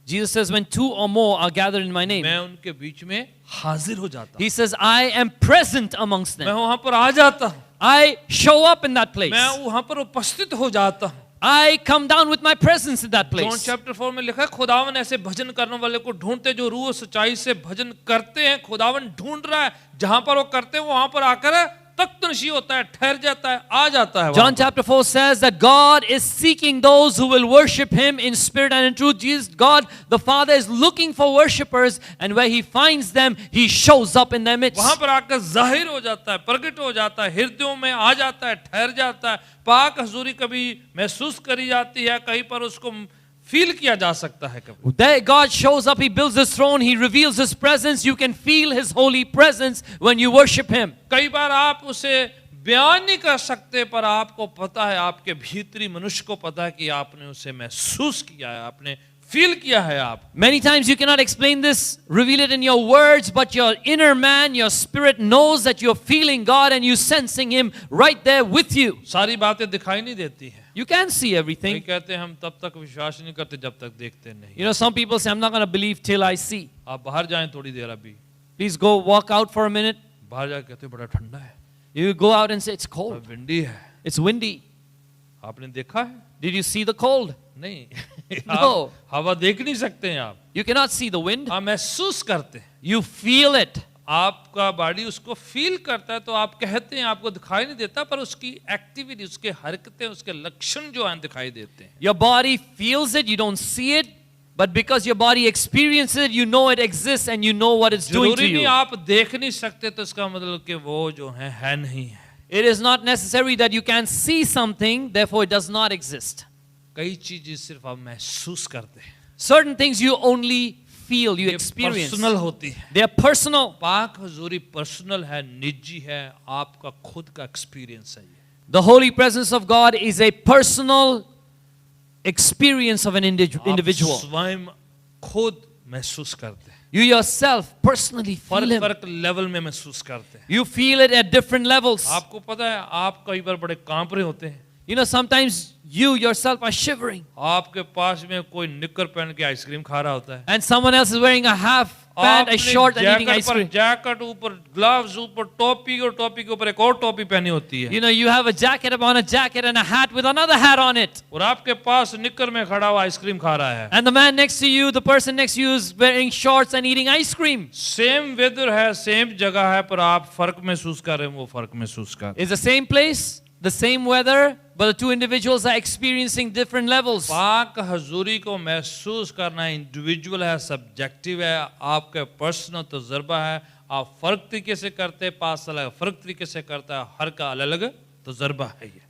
Jesus says when 2 or more are gathered in my name, मैं उनके बीच में हाजिर हो जाता हूं। he says I am present amongst मैं them. वहां पर आ जाता हूं, I show up in that place. मैं वहां पर उपस्थित हो जाता हूं। I come down with my presence in that John place. Chapter 4 में लिखा है खुदावन ऐसे भजन करने वाले को ढूंढते जो रूह और सच्चाई से भजन करते हैं। खुदावन ढूंढ रहा है, जहां पर वो करते हैं वहां पर आकर तख्तनशी होता है, ठहर जाता है, आ जाता है। John chapter 4 says that God is seeking those who will worship him in spirit and in truth. Jesus, God the Father is looking for worshippers, and where he finds them, he shows up in their midst. वहां पर आकर जाहिर हो जाता है, प्रकट हो जाता है, हृदयों में आ जाता है, ठहर जाता है। पाक हजूरी कभी महसूस करी जाती है, कहीं पर उसको फील किया जा सकता है कभी। There God shows up, he builds his throne, he reveals his presence. You can feel his holy presence when you worship him. कई बार आप उसे बयान नहीं कर सकते, पर आपको पता है, आपके भीतरी मनुष्य को पता है कि आपने उसे महसूस किया है, आपने फील किया है। आप Many times you cannot explain this, reveal it in your words, but your inner man, your spirit knows that you're feeling God and you're sensing him right there with you. सारी बातें दिखाई नहीं देती हैं। You can see कई everything. कहते हैं हम तब तक विश्वास नहीं करते जब तक देखते नहीं। You know, some people say, I'm not going to believe till I see. आप बाहर जाएं थोड़ी देर, अभी Please go walk out for a minute. बाहर जाके कहते हैं बड़ा ठंडा है, You go out and say, it's बड़ा cold, विंडी है। it's windy. आपने देखा है? Did you see the cold? नहीं। No. आप हवा देख नहीं सकते हैं आप You cannot see the wind. महसूस करते हैं। You feel it. आपका बॉडी उसको फील करता है, तो आप कहते हैं आपको दिखाई नहीं देता, पर उसकी एक्टिविटी, उसके हरकतें, उसके लक्षण जो हैं दिखाई देते हैं। Your body feels it, you don't see it, but because your body experiences it, you know it exists and you know what it's doing to जरूरी नहीं you. आप देख नहीं सकते तो इसका मतलब कि वो जो है नहीं है। It is not necessary that you can see something, therefore it does not exist. कई चीजें सिर्फ आप महसूस करते हैं, Certain things you only feel, you ये experience. पर्सनल होती है। They are personal. पाक हजूरी पर्सनल है, निजी है, आपका खुद का एक्सपीरियंस है ये। The holy presence of God is a personal experience of an आप individual. स्वयं खुद महसूस करते हैं, You yourself personally feel फर्क him. फर्क लेवल में महसूस करते हैं। You feel it at different levels. आपको पता है आप कई बार बड़े कांप रहे होते हैं, You know, sometimes you yourself are shivering, आपके पास में कोई निक्कर पहन के आइसक्रीम खा रहा होता है, and someone else is wearing a half pant, a short, and eating ice cream. Jacket ऊपर, ग्लव्स ऊपर, टोपी और टोपी के ऊपर एक और टोपी पहनी होती है। You know, you have a jacket upon a jacket and a hat with another hat on it. और आपके पास निक्कर में खड़ा हुआ आइसक्रीम खा रहा है। And the man next to you, the person next to you is wearing shorts and eating ice cream. Same weather है, सेम जगह है, पर आप फर्क महसूस कर रहे हैं, वो फर्क महसूस कर। It's the same place, the same weather, but the two individuals are experiencing different levels. पाक हजूरी को महसूस करना इंडिविजुअल है, सब्जेक्टिव है, आपका पर्सनल तजुर्बा है। आप फर्क तरीके से करते हैं, पास अलग फर्क तरीके से करता है, हर का अलग अलग तजुर्बा है ये।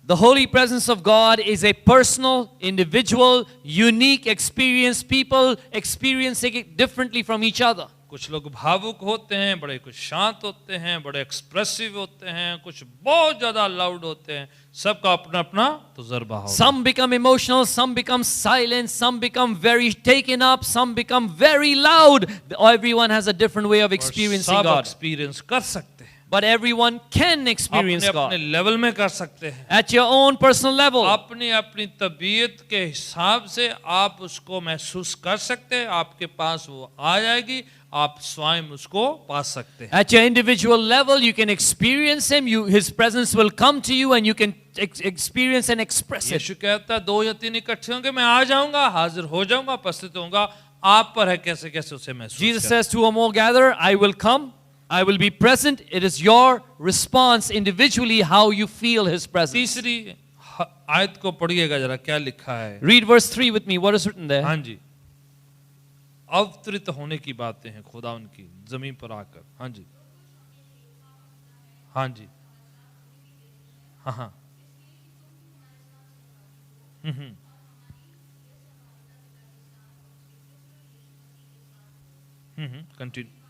The holy presence of God is a personal, individual, unique experience. People experiencing it differently from each other. कुछ लोग भावुक होते हैं, बड़े कुछ शांत होते हैं, बड़े एक्सप्रेसिव होते हैं, कुछ बहुत ज्यादा लाउड होते हैं। सबका अपना अपना तजुर्बा होगा। Some become emotional, some become silent, some become very taken up, some become very loud. Everyone has a different way of experiencing सब God. एक्सपीरियंस कर सकते हैं, But everyone can experience अपने God अपने लेवल में कर सकते हैं, at your own personal level. अपनी अपनी तबीयत के हिसाब से आप उसको महसूस कर सकते हैं। आपके पास वो आ जाएगी, आप स्वयं उसको पा सकते हैं। At your individual level, you can experience Him. His presence will come to you, and you can experience and express it. यीशु कहता है 2 या 3 इकट्ठे होंगे, मैं आ जाऊंगा, हाजिर हो जाऊंगा, उपस्थित होऊंगा। आप पर है कैसे कैसे उसे महसूस Jesus करें। says, "Two or more gather, I will come. I will be present." It is your response individually how you feel His presence. तीसरी आयत को पढ़िएगा जरा, क्या लिखा है। Read verse 3 with me. What is written there? हाँ जी, अवतरित होने की बातें हैं खुदा उनकी जमीन पर आकर। हाँ जी, हाँ जी, हाँ हाँ, कंटिन्यू।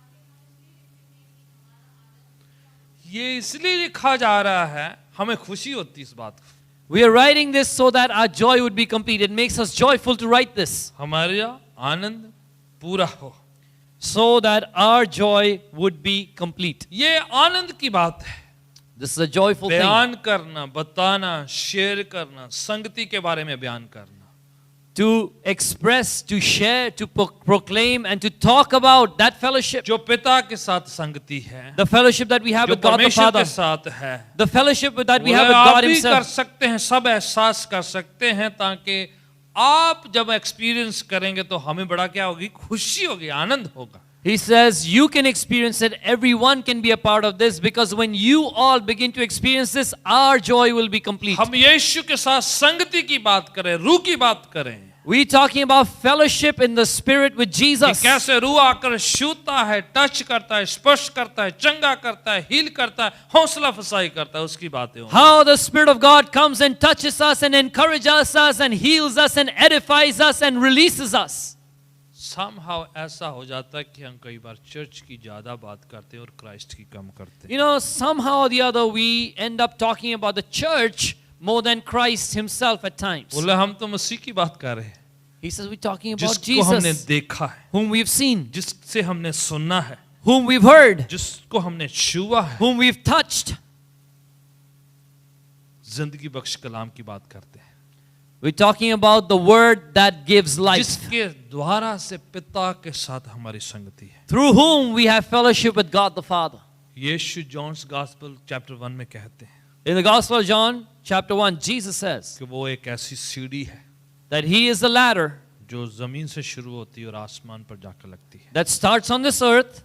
ये इसलिए लिखा जा रहा है, हमें खुशी होती है इस बात को। We are writing this so that our joy would be complete. It makes us joyful to write this, हमारा आनंद पूरा हो, so that our joy would be complete. ये आनंद की बात है। This is a joyful thing. बयान करना, बताना, शेयर करना, संगति के बारे में बयान करना, To express, to share, to proclaim, and to talk about that fellowship. जो पिता के साथ संगति है, The fellowship that we have जो with God the परमेश्वर Father. के साथ है, The fellowship that we वो have with आप God भी कर Himself. सकते हैं, सब एहसास कर सकते हैं, ताकि आप जब एक्सपीरियंस करेंगे तो हमें बड़ा क्या होगी, खुशी होगी, आनंद होगा। He says you can experience it. Everyone can be a part of this, because when you all begin to experience this, our joy will be complete. हम यीशु के साथ संगति की बात करें, रूह की बात करें, We're talking about fellowship in the Spirit with कि Jesus. कैसे रूह आकर छूता है, टच करता है, स्पर्श करता है, चंगा करता है, हील करता है, हौसला अफजाई करता है, उसकी बातें हों। How the Spirit of God comes and touches us and encourages us and heals us and edifies us and releases us. somehow ऐसा हो जाता है कि हम कई बार चर्च की ज्यादा बात करते हैं और क्राइस्ट की कम करते हैं। You know, somehow or the other, we end up talking about the church more than Christ Himself at times. बोले हम तो मसीह की बात कर रहे हैं, He says we're talking about जिसको हमने Jesus, देखा है, whom we've seen, जिससे हमने सुना है, whom we've heard, जिसको हमने छुआ है, whom we've touched. जिंदगी बख्श कलाम की बात करते हैं, We're talking about the word that gives life, जिसके द्वारा से पिता के साथ हमारी संगति है। through whom we have fellowship with God the Father. Yeshu John's gospel chapter 1 में कहते हैं In the Gospel of John, chapter 1, Jesus says कि वो एक ऐसी सीढ़ी है that He is the ladder जो जमीन से शुरू होती है और आसमान पर जाकर लगती है। that starts on this earth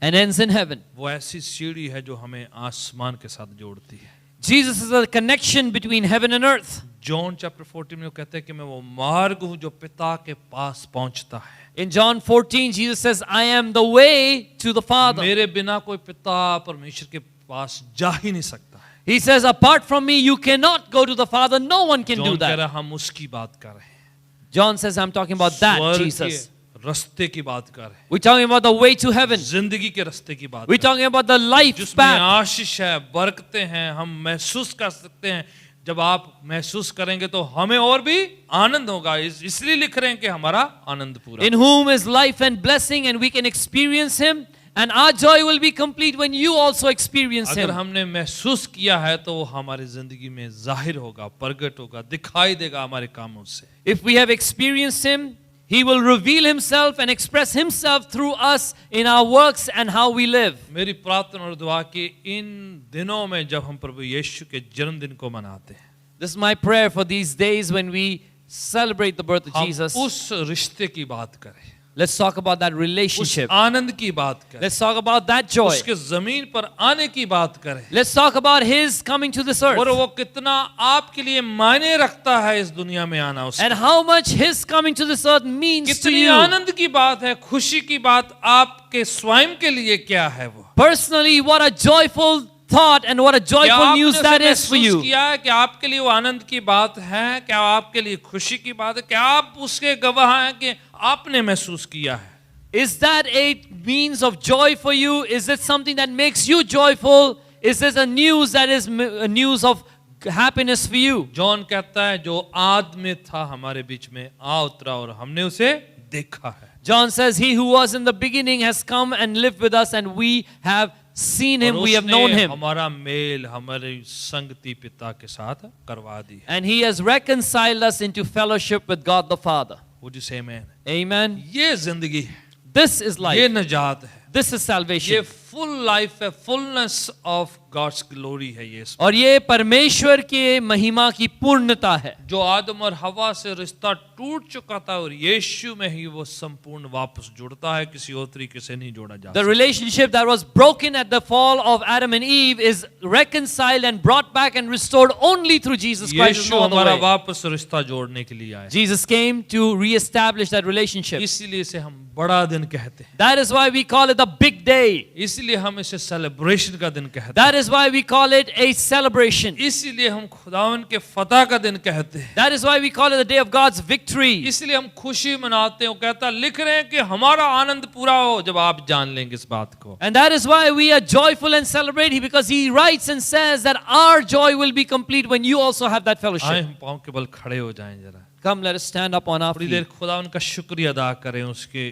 and ends in heaven. वो ऐसी सीढ़ी है जो हमें आसमान के साथ जोड़ती है। Jesus is the connection between heaven and earth. John chapter 14 में वो कहते हैं कि मैं वो मार्ग हूं जो पिता के पास पहुंचता है। In John 14, Jesus says, I am the way to the Father. मेरे बिना कोई पिता परमेश्वर के पास जा ही नहीं सकता है। He says, apart from me, you cannot go to the Father. No one can do John कह that. रहा है हम उसकी बात कर रहे हैं, John says, I'm talking about that, स्वर्ग Jesus. के रास्ते की बात कर रहे हैं, We're talking about the way to heaven. जिंदगी के रास्ते की बात We're कर रहे talking about the हैं, life जिसमें path. आशीष है, बरकतें हैं, हम महसूस कर सकते हैं। जब आप महसूस करेंगे तो हमें और भी आनंद होगा। इसलिए लिख रहे हैं कि हमारा आनंद पूरा। In whom is life and blessing, and we can experience Him. And our joy will be complete when you also experience अगर Him. हमने महसूस किया है तो वो हमारी जिंदगी में जाहिर होगा, प्रकट होगा, दिखाई देगा हमारे कामों से। If we have experienced Him, He will reveal himself and express himself through us in our works and how we live. मेरी प्रार्थना और दुआ कि इन दिनों में जब हम प्रभु यीशु के जन्मदिन को मनाते हैं, This is my prayer for these days when we celebrate the birth of हम Jesus. उस रिश्ते की बात करें, Let's talk about that उस relationship. आनंद की बात करें, Let's talk about that joy. उसके जमीन पर आने की बात करें, Let's talk about his coming to this और earth वो कितना आपके लिए मायने रखता है इस दुनिया में आना उसका। and how much his coming to this earth means to कितनी you. आनंद की बात है, खुशी की बात आपके स्वयं के लिए क्या है वो। Personally, what a joyful thought and what a क्या joyful आपने news उसे that is for महसूस you. किया है कि आपके लिए वो आनंद की बात है, क्या आपके लिए खुशी की बात है, क्या आप उसके गवाह हैं कि आपने महसूस किया है। Is that a means of joy for you? Is it something that makes you joyful? Is this a news that is a news of happiness for you? John कहता है जो आदमी था हमारे बीच में आ उतरा और हमने उसे देखा है। John says, he who was in the beginning has come and lived with us, and we have seen him, और we have उसने known him. हमारा मेल हमारे संगति पिता के साथ करवा दी है। And he has reconciled us into fellowship with God the Father. Would you say amen? Amen. ये जिंदगी है, This is ये life. निजात है, This is ये salvation. फुल लाइफ है, फुलनेस ऑफ गॉड्स ग्लोरी है ये। और ये परमेश्वर के महिमा की पूर्णता है। जो आदम और हवा से रिश्ता टूट चुका था और यीशु में ही वो संपूर्ण वापस जुड़ता है, किसी और तरीके से नहीं जोड़ा जा The सकता। relationship that was broken at the fall of Adam and Eve is reconciled and brought back and restored only through Jesus Christ. Yeshu No other हमारा way. वापस रिश्ता जोड़ने के लिए आया, Jesus came to reestablish that relationship. इसीलिए इसे हम बड़ा दिन कहते हैं, That is why we call it the big day. इसीलिए हम इसे सेलिब्रेशन का दिन कहते हैं, That is why we call it a celebration. इसीलिए हम खुदावन के फतह का दिन कहते हैं, That is why we call it the day of God's victory. इसलिए हम खुशी मनाते हैं। वो कहता लिख रहे हैं कि हमारा आनंद पूरा हो जब आप जान लेंगे इस बात को। And that is why we are joyful and celebrate because he writes and says that our joy will be complete when you also have that आए fellowship. हम पाँव के बल खड़े हो जाएं जरा, Come, let us stand up on our थोड़ी देर feet. खुदा उनका शुक्रिया अदा करें, उसके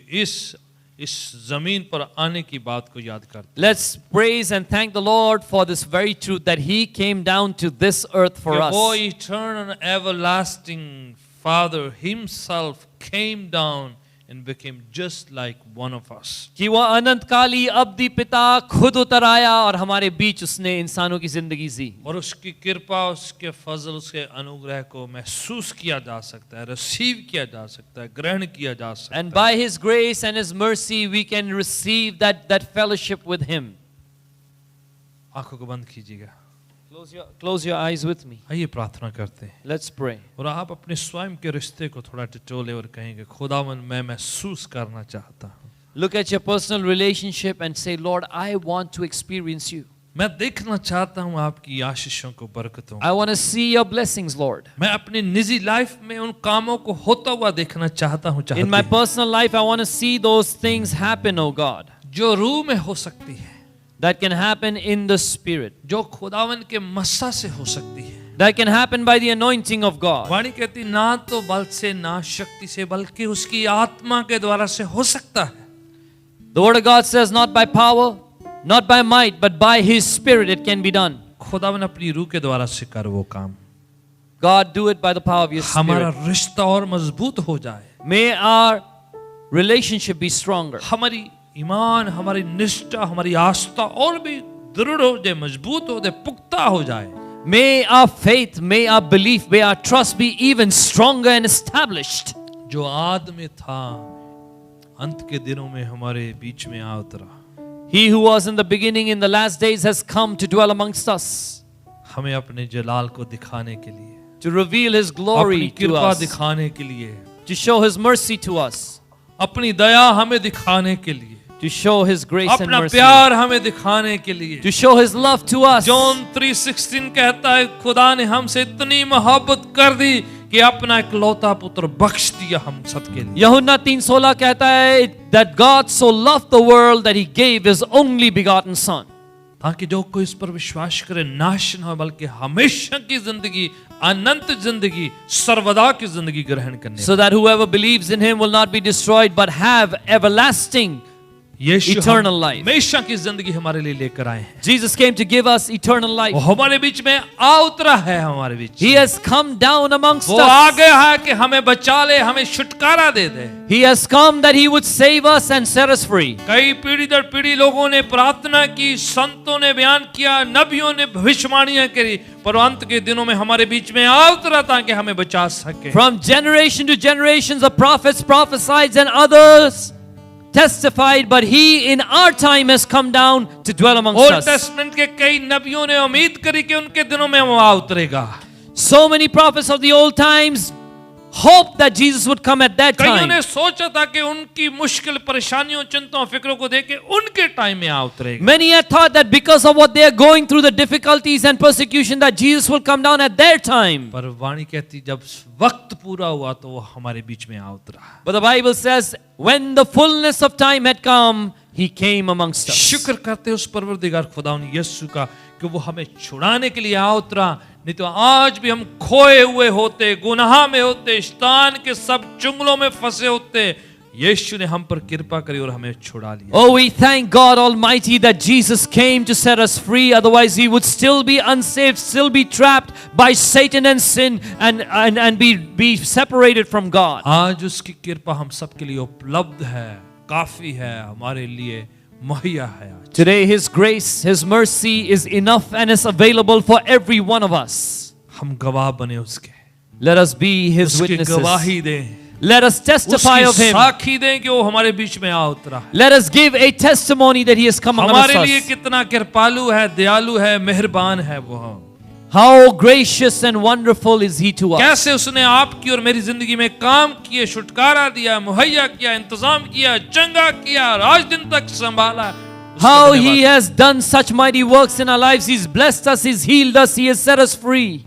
इस जमीन पर आने की बात को याद करते Let's praise and thank the Lord for this very truth that he came down to this earth for कि वो us. eternal everlasting Father himself came down and became just like one of us. कि वह अनंतकाली अब्दी पिता खुद उतर आया और हमारे बीच उसने इंसानों की जिंदगी जी। और उसकी कृपा, उसके फजल, उसके अनुग्रह को महसूस किया जा सकता है, रिसीव किया जा सकता है, ग्रहण किया जा सकता And है। by his grace and his mercy we can receive that fellowship with him. आंखों को बंद कीजिएगा, Close your eyes with me. आइए प्रार्थना करते हैं। Let's pray. और आप अपने स्वयं के रिश्ते को थोड़ा टिटोले और कहेंगे खुदावन मैं महसूस करना चाहता हूँ, Look at your personal relationship and say, Lord, I want to experience you. मैं देखना चाहता हूँ आपकी आशीषों को, बरकतों को। I want to see your blessings, Lord. मैं अपनी निजी लाइफ में उन कामों को होता हुआ देखना चाहता हूँ, In my चाहती हूँ, personal life, I want to see those things happen, oh God, जो रूह में हो सकती है, that can happen in the Spirit, जो खुदावन के मस्सा से हो सकती है। that can happen by the anointing of God. वाणी कहती ना तो बल से ना शक्ति से बल्कि उसकी आत्मा के द्वारा से हो सकता है। The Word of God says, not by power, not by might, but by His Spirit it can be done. खुदावन अपनी रूह के द्वारा से कर वो काम, God, do it by the power of your हमारा Spirit. रिश्ता और मजबूत हो जाए, May our relationship be stronger. हमारी ईमान, हमारी निष्ठा, हमारी आस्था और भी दृढ़ हो जाए, मजबूत हो जाए, पुख्ता हो जाए। May our faith, may our belief, may our trust be even stronger and established. जो आदमी था अंत के दिनों में हमारे बीच में आ उतरा, He who was in the beginning in the last days has come to dwell amongst us, हमें अपने जलाल को दिखाने के लिए, to reveal His अपनी glory to कृपा us, दिखाने के लिए, to show His mercy to us, अपनी दया हमें दिखाने के लिए, to show His grace and अपना mercy, प्यार हमें दिखाने के लिए। to show His love to us. John 3:16 कहता है खुदा ने हमसे इतनी मोहब्बत कर दी कि अपना इकलौता पुत्र बख्श दिया हम सबके लिए। यूहन्ना 3:16 कहता है that God so loved the world that He gave His only begotten Son. ताकि जो कोई इस पर विश्वास करे नाश न हो बल्कि हमेशा की जिंदगी, अनंत जिंदगी, सर्वदा की जिंदगी ग्रहण करने। So that whoever believes in Him will not be destroyed but have everlasting Yeshu eternal life. हमेशा की जिंदगी हमारे लिए लेकर आए हैं। Jesus came to give us eternal life. वो हमारे बीच में आ उतरा है, हमारे बीच He has come down amongst वो आ us. गया है कि हमें बचा ले, हमें छुटकारा दे दे। He has come that he would save us and set us free. कई पीढ़ी दर पीढ़ी लोगों ने प्रार्थना की, संतों ने बयान किया, नबियों ने भविष्यवाणियां करी, पर अंत के दिनों में हमारे बीच में आ उतरा ताकि हमें बचा सके। From generation to generations, the prophets prophesied and others testified, but he in our time has come down to dwell amongst old us. Testament के कई नबियों ने उम्मीद करी कि उनके दिनों में वो आ उतरेगा। So many prophets of the old times hoped that Jesus would come at that कईयों time. ने सोचा था कि उनकी मुश्किल परेशानियों, चिंताओं, फिक्रों को देख के उनके टाइम में आ उतरेगा। Many had thought that because of what they are going through, the difficulties and persecution, that Jesus will come down at their time. पर वाणी कहती जब वक्त पूरा हुआ तो वो हमारे बीच में आ उतरा। But the Bible says, when the fullness of time had come, he came amongst us. शुक्र करते उस परवरदिगार खुदावन यीशु का कि वो हमें छुड़ाने के लिए आ उतरा। नहीं तो आज भी हम खोए हुए होते, गुनाह में होते, शैतान के सब चुंगलों में फंसे होते। यीशु ने हम पर कृपा करी और हमें छुड़ा लिया। Oh, we thank God Almighty that Jesus came to set us free. Otherwise, we would still be unsaved, still be trapped by Satan and sin, and be separated from God. आज उसकी कृपा हम सबके लिए उपलब्ध है, काफी है, हमारे लिए मुहैया है। आज Today, His grace, His mercy is enough and is available for every one of us. हम गवाह बने उसके, Let us be His उसकी witnesses. गवाही दें, Let us testify of उसकी Him. साखी दें कि वो हमारे बीच में आ उतरा है। Let us give a testimony that He has come amongst हमारे लिए us. कितना कृपालु है, दयालु है, मेहरबान है वो। How gracious and wonderful is He to us. कैसे उसने आपकी और मेरी जिंदगी में काम किए, छुटकारा दिया, मुहैया किया, इंतजाम किया, चंगा किया और आज दिन तक संभाला। उसका How धन्यवाद। He has done such mighty works in our lives. He's blessed us, He's healed us, He has set us free.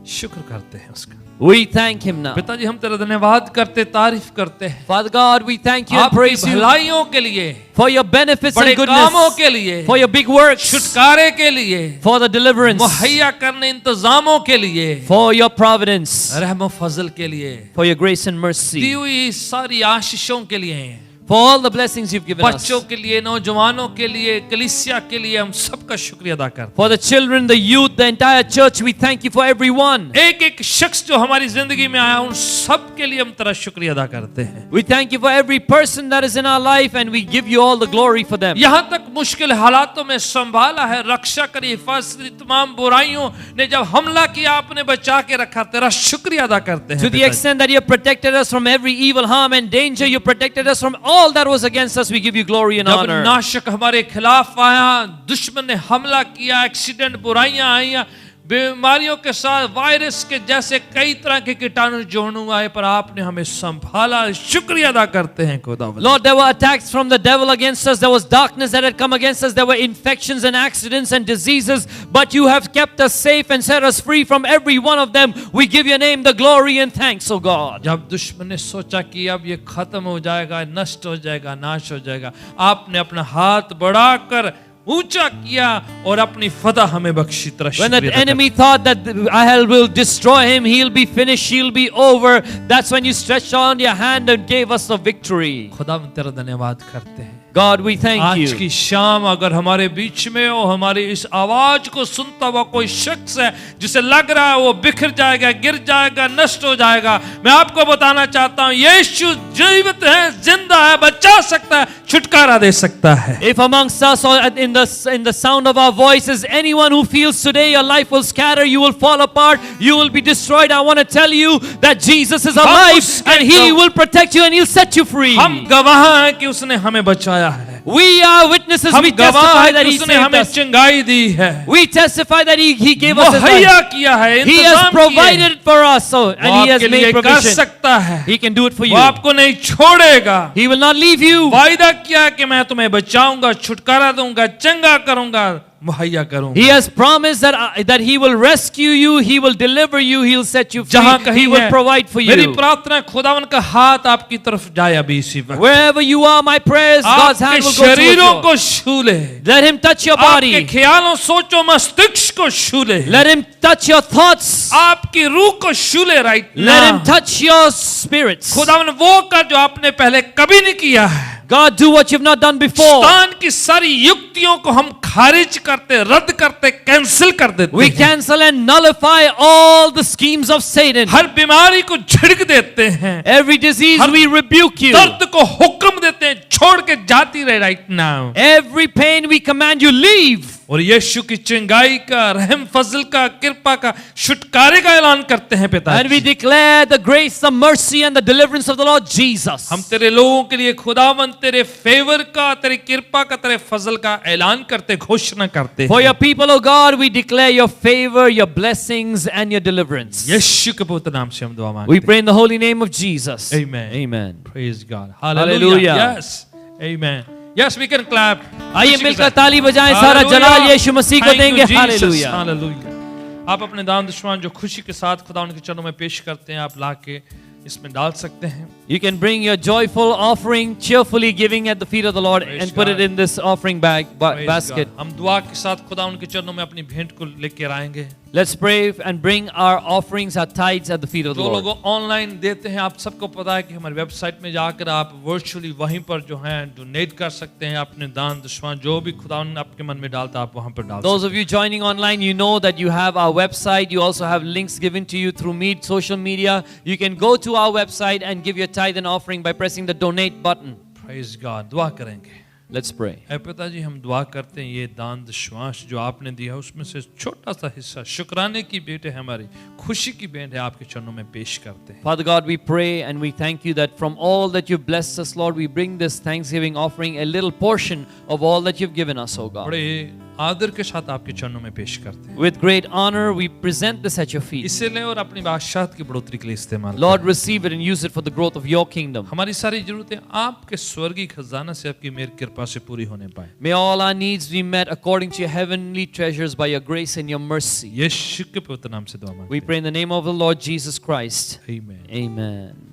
शुक्र करते हैं उसका। We thank Him now. पिताजी हम तेरा धन्यवाद करते, तारीफ करते हैं Father God, we thank You and आपकी praise You भलाइयों के लिए, for Your benefits बड़े and कामों goodness, के लिए, for Your big works, छुटकारे के लिए, for the deliverance, मुहैया करने इंतजामों के लिए, for Your providence, रहम फजल के लिए, for Your grace and the mercy, हुई सारी आशीषों के लिए, for all the blessings You've given us, बच्चों के लिए, नौजवानों के लिए, कलीसिया के लिए हम सबका शुक्रिया अदा करते for the children, the youth, the entire church. We thank You for everyone. हैं। एक एक शख्स जो हमारी जिंदगी में आया उन सब के लिए हम तेरा शुक्रिया अदा करते हैं। We thank You for every person that is in our life, and we give You all the glory for them. यहाँ तक मुश्किल हालातों में संभाला है, रक्षा करी, हिफाजत करी, तमाम बुराइयों ने जब हमला किया आपने बचा के रखा, तेरा शुक्रिया अदा करते हैं। To the पिताजी। extent that You have protected us from every evil, harm, and danger, You protected us from all that was against us. We give You glory and जब honor. नाशक हमारे खिलाफ आया, दुश्मन ने हमला किया, एक्सीडेंट, बुराइयां आईं, बीमारियों के साथ वायरस के जैसे कई तरह के कीटाणु जोड़ू आए, पर आपने हमें संभाला। शुक्रिया अदा करते हैं खुदावंद। Lord, there were attacks from the devil against us. There was darkness that had come against us. There were infections and accidents and diseases. But You have kept us safe and set us free from every one of them. We give Your name the glory and thanks, O God. जब दुश्मन ने सोचा कि अब ये खत्म हो जाएगा, नष्ट हो जाएगा, नाश हो जाएगा, आपने अपना हाथ बढ़ाकर ऊंचा किया और अपनी फतह हमें बख्शी। तेरा When the शुक्रिया अदा enemy thought that I will destroy him, he'll be finished, he'll be over, that's when You stretched out Your hand and gave us the victory. करते हैं। खुदा हम तेरा धन्यवाद करते हैं। God, we thank आज You. की शाम अगर हमारे बीच में हो, हमारी इस आवाज को सुनता हुआ कोई शख्स है जिसे लग रहा है वो बिखर जाएगा, गिर जाएगा, नष्ट हो जाएगा, मैं आपको बताना चाहता हूं यीशु जीवित है, जिंदा है, बचा सकता है, छुटकारा दे सकता है। If amongst us or in the sound of our voices, anyone who feels today your life will scatter, you will fall apart, you will be destroyed, I want to tell you that Jesus is alive and He will protect you and He'll set you free. हम गवाह हैं कि उसने हमें बचाया है। We are witnesses. हम We गवाह testify हैं that कि He उसने saved हमें us. चंगाई दी है, We testify that He gave us His मुहैया life. किया है, He has इंतजाम किए provided it for us, so, वो and He has आपके लिए made कर provision. सकता है, He can do it for वो you. आपको नहीं छोड़ेगा। He will not leave you. वायदा किया कि मैं तुम्हें बचाऊंगा, छुटकारा दूंगा, चंगा करूंगा, मुहैया करूंगा। He has promised that He will rescue you, He will deliver you, He'll set you free, जहां He कहीं will है, provide for मेरी you. प्रार्थना है खुदावन का हाथ आपकी तरफ जाए अभी इसी वक्त, Wherever you are, my prayers, God's आपके hand will go शरीरों towards you. को छू ले, Let Him touch your आपके body. ख्यालों, सोचों, मस्तिष्क को छू ले, Let Him touch your thoughts. आपकी रूह को छू ले right Let Him touch your spirits. खुदावन वो कर जो आपने पहले कभी नहीं किया है। God, do what you've not done before. शैतान की सारी युक्तियों को हम खारिज करते, रद्द करते, कैंसिल कर देते We हैं। cancel and nullify all the schemes of Satan. हर बीमारी को झिड़क देते हैं, Every disease her we rebuke you. दर्द को हुक्म देते हैं, छोड़ के जाती रहे right now। Every pain we command you leave. और यीशु की चंगाई का, रहम फजल का, कृपा का, छुटकारे का ऐलान करते हैं पिता। And we declare the grace, the mercy and the deliverance of the Lord Jesus. हम तेरे लोगों के लिए खुदावन तेरे फेवर का, तेरी कृपा का, तेरे फजल का ऐलान करते, घोषणा करते For हैं। your people, O God, we declare your favor, your blessings and your deliverance. यीशु के पवित्र नाम से हम दुआ We मांगते हैं। pray in the holy name of Jesus. Amen. Amen. Praise God. Hallelujah. Yes. Amen. Yes, we can clap. आइए खुशी के मिलकर साथ। ताली बजाएं, सारा Hallelujah. जलाल यीशु मसीह को Thank you, देंगे। Jesus. हालेलुया। Hallelujah. आप अपने दान दशमान जो खुशी के साथ खुदा उनके चरणों में पेश करते हैं, आप लाके इसमें डाल सकते हैं। You can bring your joyful offering, cheerfully giving at the feet of the Lord, Praise and put it God. in this offering Praise basket. God. हम दुआ के साथ खुदा उनके चरणों में अपनी भेंट को लेकर आएंगे। Let's pray and bring our offerings, our tithes at the feet of the जो Lord. लोग ऑनलाइन देते हैं, आप सबको पता है कि हमारी वेबसाइट में जाकर आप वर्चुअली वहीं पर जो है डोनेट कर सकते हैं अपने दान दशमान, जो भी खुदा आपके मन में डालता है आप वहां पर डाल सकते हैं। Those of you joining online, you know that you have our website. You also have links given to you through Meet social media. You can go to our website and give your tithe and offering by pressing the donate button. Praise God. दुआ करेंगे। Let's pray. ऐ पिताजी, हम दुआ करते हैं ये दान दशवांश जो आपने दिया उसमें से छोटा सा हिस्सा शुक्राने की भेंट है, हमारी खुशी की भेंट है, आपके चरणों में पेश करते हैं। Father God, we pray and we thank you that from all that you've blessed us, Lord, we bring this thanksgiving offering, a little portion of all that you've given us, O God. बड़े आदर के साथ आपके चरणों में पेश करते हैं। With great honor, we present this at your feet. इसे लें और अपनी बादशाहत की बढ़ोतरी के लिए इस्तेमाल Lord, करें। receive it and use it for the growth of your kingdom. हमारी सारी जरूरतें आपके स्वर्गीय खजाना से, आपकी मेहर कृपा से पूरी होने पाए। May all our needs be met according to your heavenly treasures by your grace and your mercy. यीशु के पवित्र नाम से दुआ मांगते We pray in the name of the Lord Jesus Christ. हैं। Amen. Amen.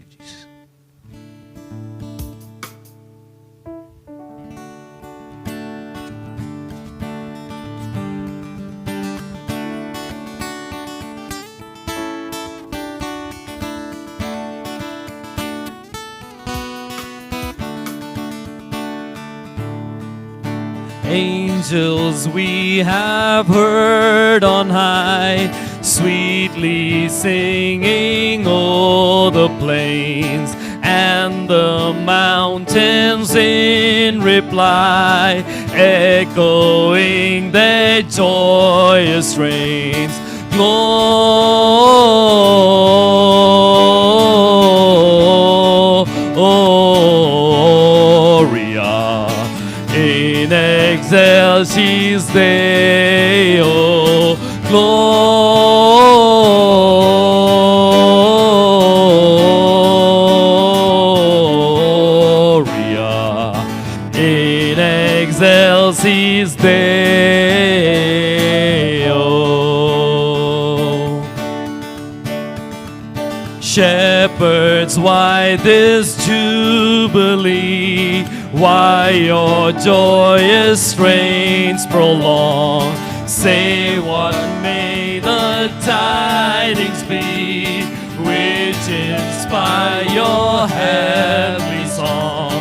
Angels we have heard on high, sweetly singing o'er the plains and the mountains in reply, echoing their joyous strains. Gloria in excelsis Deo, Gloria in excelsis Deo. Shepherds, why this jubilee? Why your joyous strains prolong? Say what may the tidings be, which inspire your heavenly song.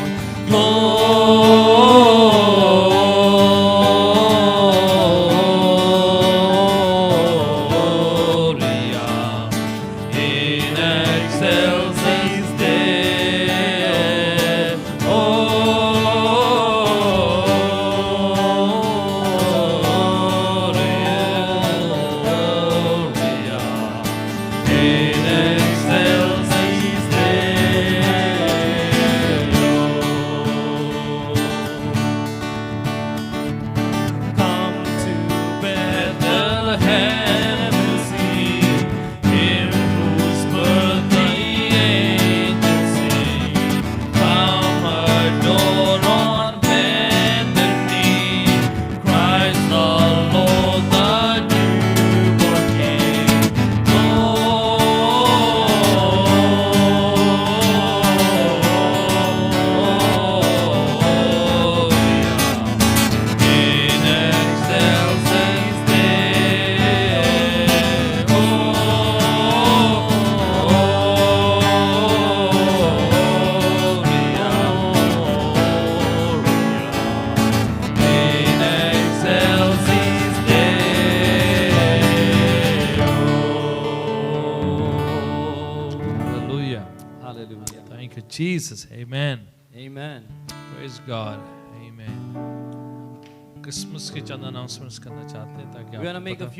Gloria in excelsis Deo. Gloria in excelsis Deo. Jesus. Amen. Amen. Praise God. Amen. Christmas के चंद announcements करना चाहते हैं ताकि We're going to आपको make a पता few